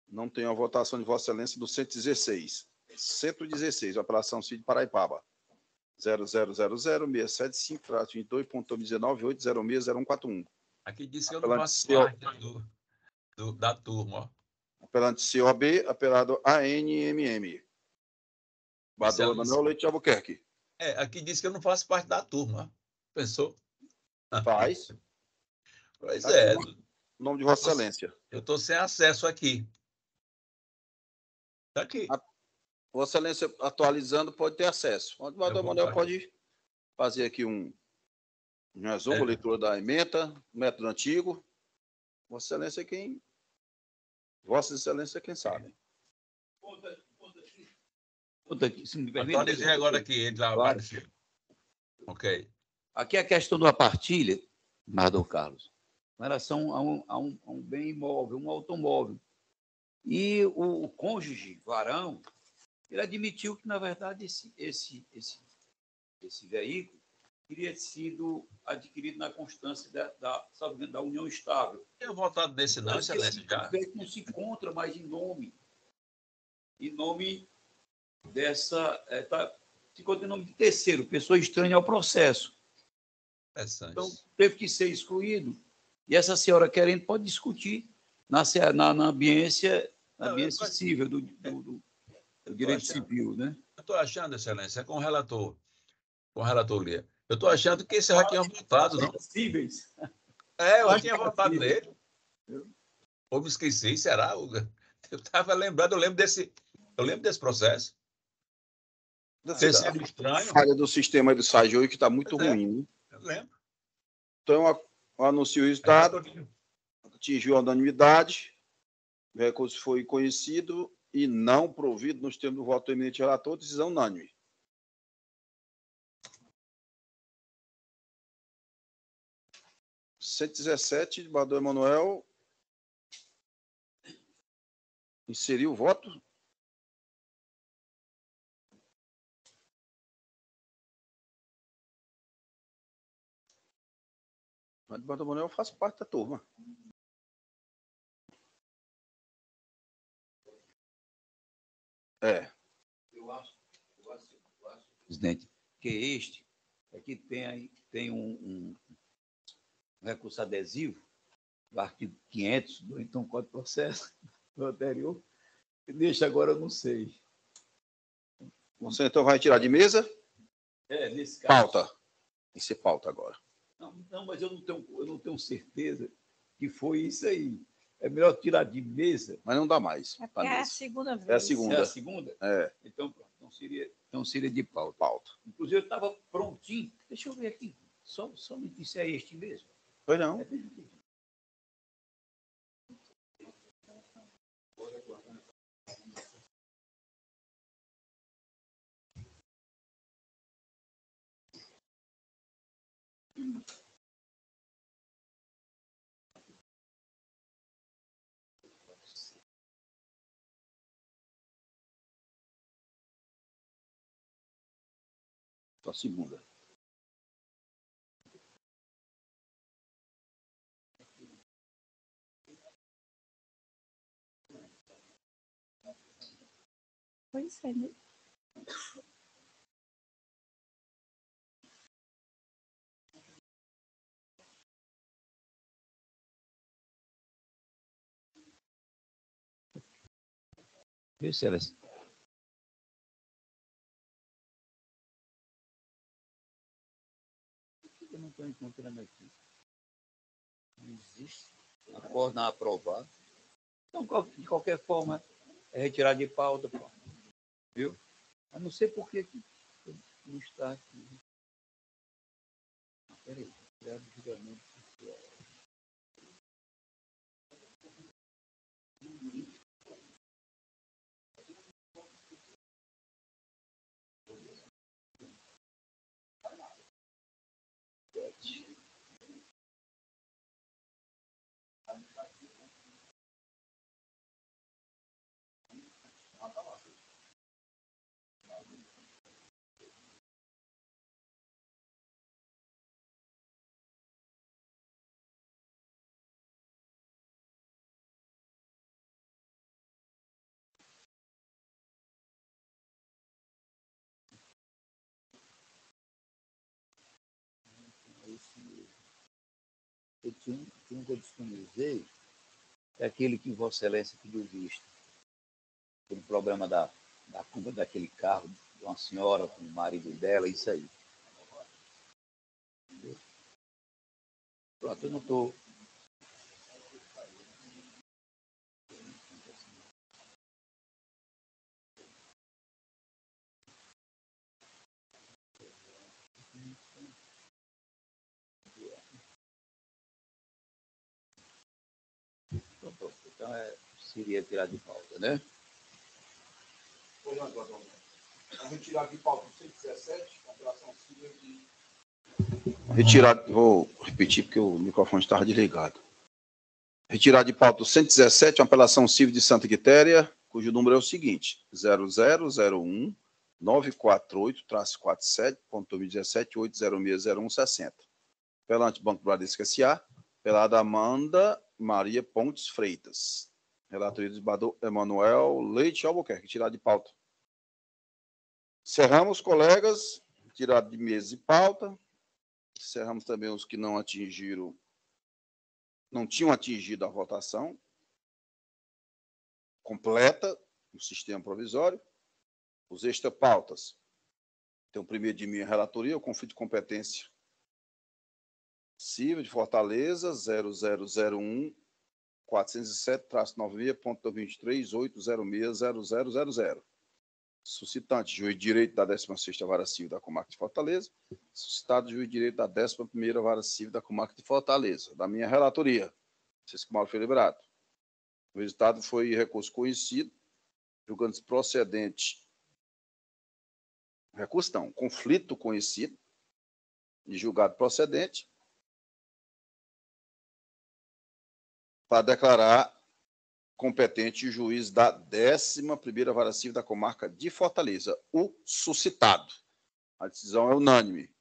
Não tem a votação de Vossa Excelência do 116. 116, apelação Cid Paraipaba. 0000-675-22.2019-806-0141. Aqui diz que eu não faço parte da turma. Ó. Apelante COB, apelado ANMM. Bador Manuel Leite Albuquerque. Aqui diz que eu não faço parte da turma. Pensou? Faz. Pois é. Em nome de Vossa Excelência. Eu estou sem acesso aqui. Está aqui. Vossa Excelência, atualizando, pode ter acesso. O Bador Manuel pode fazer aqui um resumo, leitura da ementa, método antigo. Vossa Excelência é quem... Vossa Excelência é quem sabe. Atualizei agora aqui, ele lá. Claro. Ok. Aqui é a questão da partilha, Bador Carlos, em relação a um bem imóvel, um automóvel. E o cônjuge, varão, ele admitiu que, na verdade, esse veículo teria sido adquirido na constância da união estável. Eu votado desse não, Excelência, já. O veículo não se encontra mais em nome dessa... se encontra em nome de terceiro, pessoa estranha ao processo. Então, teve que ser excluído. E essa senhora querendo pode discutir na ambiência civil do direito civil, né? Eu estou achando, Excelência, com o relatoria. Eu estou achando que esse já tinha votado, não? Cíveis. Eu já tinha votado nele. Ou me esqueci, será? Eu estava lembrando, eu lembro desse processo. Terceiro estranho. Falha do sistema do site hoje que está muito Pois é. ruim. Né? Eu lembro. Então, eu anuncio o resultado, atingiu a unanimidade, o recurso foi conhecido e não provido nos termos do voto do eminente relator, decisão unânime. – 117, desembargador Emanuel. Inseriu o voto? Mas o desembargador Emanuel faz parte da turma. É. Eu acho, presidente, que este aqui tem um recurso adesivo do artigo 500 do então Código de Processo do anterior, que deixa agora, eu não sei. Você então vai tirar de mesa? Nesse caso. Pauta. Tem que ser pauta agora. Não, mas eu não tenho certeza que foi isso aí. É melhor tirar de mesa. Mas não dá mais. É porque é a segunda vez. É a segunda. É a segunda? É. Então, pronto. Então seria de pauta. Inclusive, eu estava prontinho. Deixa eu ver aqui. Só me disse, é este mesmo? Pois não. A segunda. Pois é, né? Excelência. Eu não estou encontrando aqui. Não existe. Acordo não aprovado. Então, de qualquer forma, é retirar de pauta. Viu? A não ser porque não está aqui. Peraí. Criado julgamento social. Eu tinha um que eu disponibilizei, é aquele que Vossa Excelência pediu visto. Pelo problema da compra daquele carro de uma senhora com o marido dela, isso aí. Pronto, eu não estou. Então, seria tirar de pauta, né? Retirar de pauta 117, operação civil de... Retirar, vou repetir porque o microfone estava desligado. Retirar de pauta 117, uma apelação civil de Santa Quitéria, cujo número é o seguinte: 0001-948-47.2017-8060160. Apelante Banco Bradesco S.A., apelada Amanda Maria Pontes Freitas. Relatoria do desembargador Emanuel Leite Albuquerque. Retirar de pauta. Encerramos, colegas. Retirado de mesa e pauta. Encerramos também os que não tinham atingido a votação completa no sistema provisório. Os extra-pautas. Tem o primeiro de minha relatoria, o conflito de competência civil de Fortaleza, 0001-407-96.2023-806-0000. Suscitante, juiz de direito da 16ª Vara Civil da Comarca de Fortaleza. Suscitado, juiz de direito da 11ª Vara Civil da Comarca de Fortaleza. Da minha relatoria, Francisco Mauro foi liberado. O resultado foi recurso conhecido, julgando-se procedente. Recurso não, conflito conhecido e julgado procedente para declarar competente o juiz da 11ª Vara Civil da Comarca de Fortaleza, o suscitado. A decisão é unânime.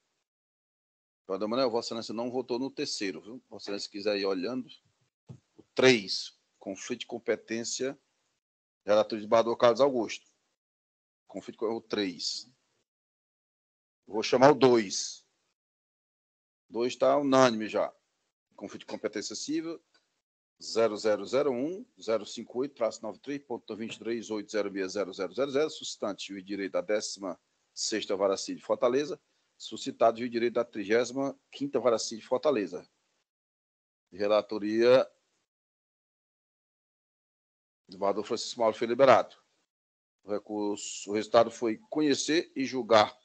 Padre Manuel, Vossa Excelência não votou no terceiro, viu? Vossa Excelência quiser ir olhando. O 3, conflito de competência, relator de desembargador Carlos Augusto. Conflito com o 3. Vou chamar o 2. 2 está unânime já. Conflito de competência civil, 0001-058-93.23.8060000, suscitante, juiz de direito da 16ª Vara Civil de Fortaleza, suscitado, juiz de direito da 35ª Vara Civil de Fortaleza. Relatoria, o desembargador Francisco Mauro foi liberado. O resultado foi conhecer e julgar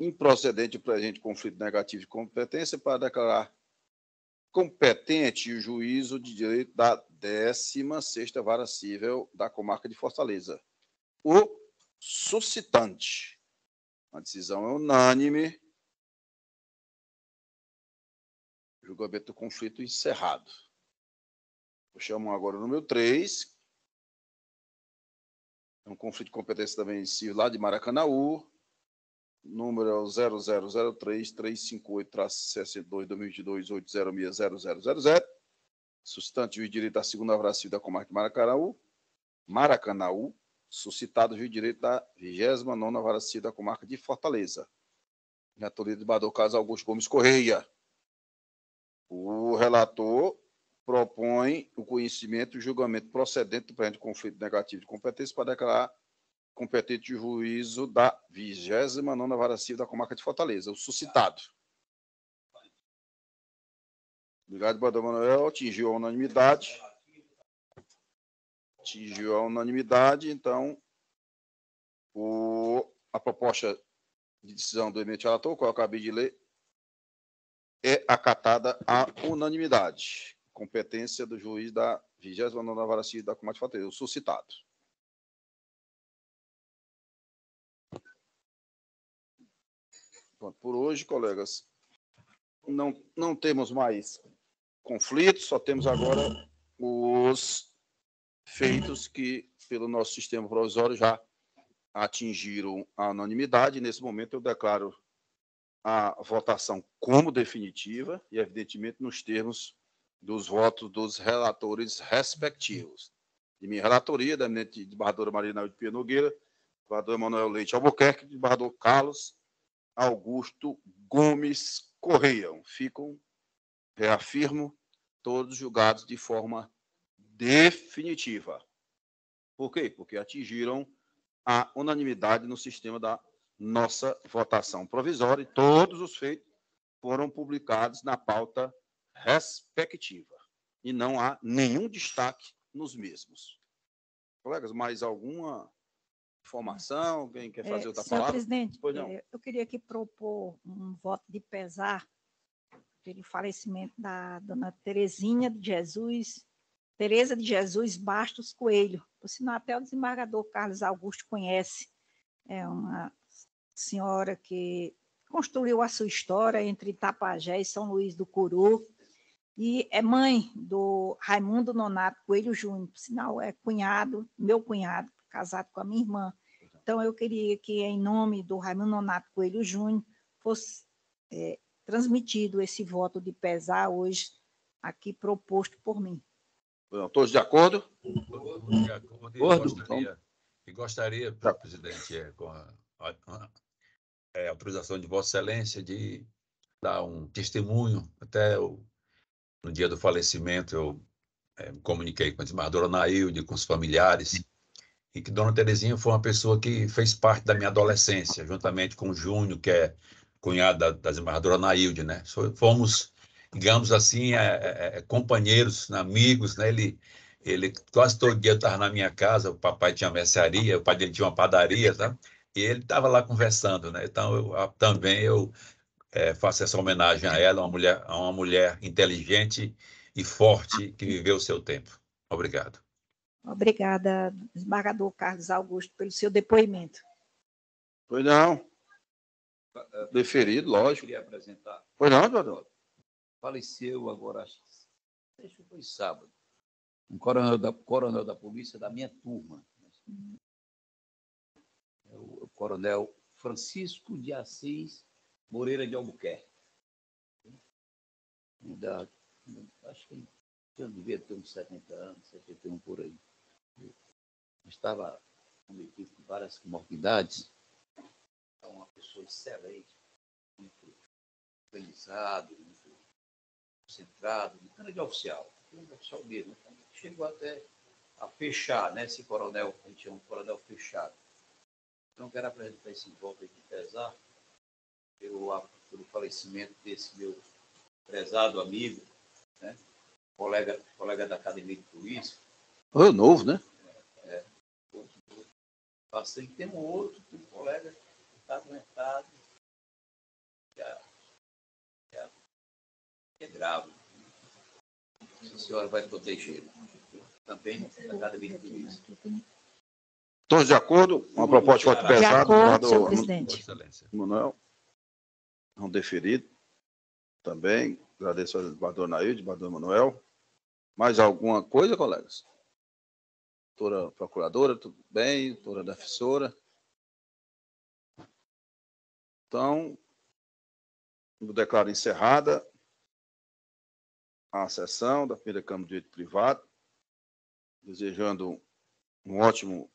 improcedente o presente conflito negativo de competência para declarar competente o juízo de direito da 16ª Vara Civil da Comarca de Fortaleza. O suscitante. A decisão é unânime. Julgamento do conflito encerrado. Eu chamo agora o número 3. É um conflito de competência também civil lá de Maracanaú. Número é o 0003-358-62-2022-8060000. Suscitante, juiz de direito da 2ª Vara Civil da Comarca de Maracanaú. Suscitado, juiz de direito da 29ª Vara Civil da Comarca de Fortaleza. Relatoria do desembargador Carlos Augusto Gomes Correia. O relator propõe o conhecimento e o julgamento procedente do presente conflito negativo de competência para declarar competente o juízo da 29ª Vara Civil da Comarca de Fortaleza, o suscitado. Obrigado, Padre Manuel. Atingiu a unanimidade. Então, a proposta de decisão do eminente relator, qual eu acabei de ler, é acatada à unanimidade. Competência do juiz da 29ª Vara Civil da Comarca de Fortaleza, o suscitado. Por hoje, colegas, não temos mais conflitos, só temos agora os feitos que, pelo nosso sistema provisório, já atingiram a unanimidade. Nesse momento, eu declaro a votação como definitiva e, evidentemente, nos termos dos votos dos relatores respectivos. De minha relatoria, da eminente desembargadora Marina de Pia Nogueira, desembargador Emanuel Leite Albuquerque, desembargador Carlos Augusto Gomes Correia. Ficam, reafirmo, todos julgados de forma definitiva. Por quê? Porque atingiram a unanimidade no sistema da nossa votação provisória e todos os feitos foram publicados na pauta respectiva. E não há nenhum destaque nos mesmos. Colegas, mais alguma informação? Alguém quer fazer outra Senhor palavra? presidente, Pois não. eu queria aqui propor um voto de pesar pelo falecimento da dona Tereza de Jesus Bastos Coelho. Por sinal, até o desembargador Carlos Augusto conhece. É uma senhora que construiu a sua história entre Itapajé e São Luís do Curu, e é mãe do Raimundo Nonato Coelho Júnior, por sinal, é meu cunhado, casado com a minha irmã. Então, eu queria que, em nome do Raimundo Nonato Coelho Júnior, fosse transmitido esse voto de pesar hoje, aqui proposto por mim. Todos de acordo? Todos de acordo. Gostaria, presidente, com a autorização de Vossa Excelência, de dar um testemunho. Até no dia do falecimento, eu me comuniquei com a desembargadora Anaílde, com os familiares, e que Dona Terezinha foi uma pessoa que fez parte da minha adolescência, juntamente com o Júnior, que é cunhado da desembargadora Anaílde, né? Fomos, digamos assim, companheiros, amigos, né? Ele quase todo dia estava na minha casa, o papai tinha uma mercearia, o pai dele tinha uma padaria, tá? E ele estava lá conversando, né? Então, também eu faço essa homenagem a ela, a uma mulher inteligente e forte que viveu o seu tempo. Obrigado. Obrigada, desembargador Carlos Augusto, pelo seu depoimento. Pois não. Deferido, Eu lógico. queria apresentar. Pois não, doutor? Faleceu agora, acho que foi sábado, um coronel da polícia da minha turma. É o coronel Francisco de Assis Moreira de Albuquerque. Acho que eu devia ter uns 70 anos, 71 por aí. Estava com uma equipe de várias comorbidades. É uma pessoa excelente, muito organizado, muito concentrado, de grande oficial mesmo. Chegou até a fechar, né? Esse coronel, a gente chama de coronel fechado. Então, quero apresentar esse voto de pesar pelo falecimento desse meu prezado amigo, né? Colega da Academia de Polícia. Novo, né? Passei que tem um outro colega que está aguentado, é grave. A senhora vai proteger também da Academia de Polícia. Todos de acordo? Uma proposta de voto De pesado, acordo, senhor senador presidente. Manuel. Não deferido. Também. Agradeço ao desembargador Nailde, desembargador Manuel. Mais alguma coisa, colegas? Doutora procuradora, tudo bem? Doutora defensora? Então, eu declaro encerrada a sessão da primeira Câmara de Direito Privado, desejando um ótimo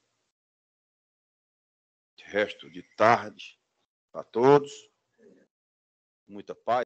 resto de tarde a todos, muita paz.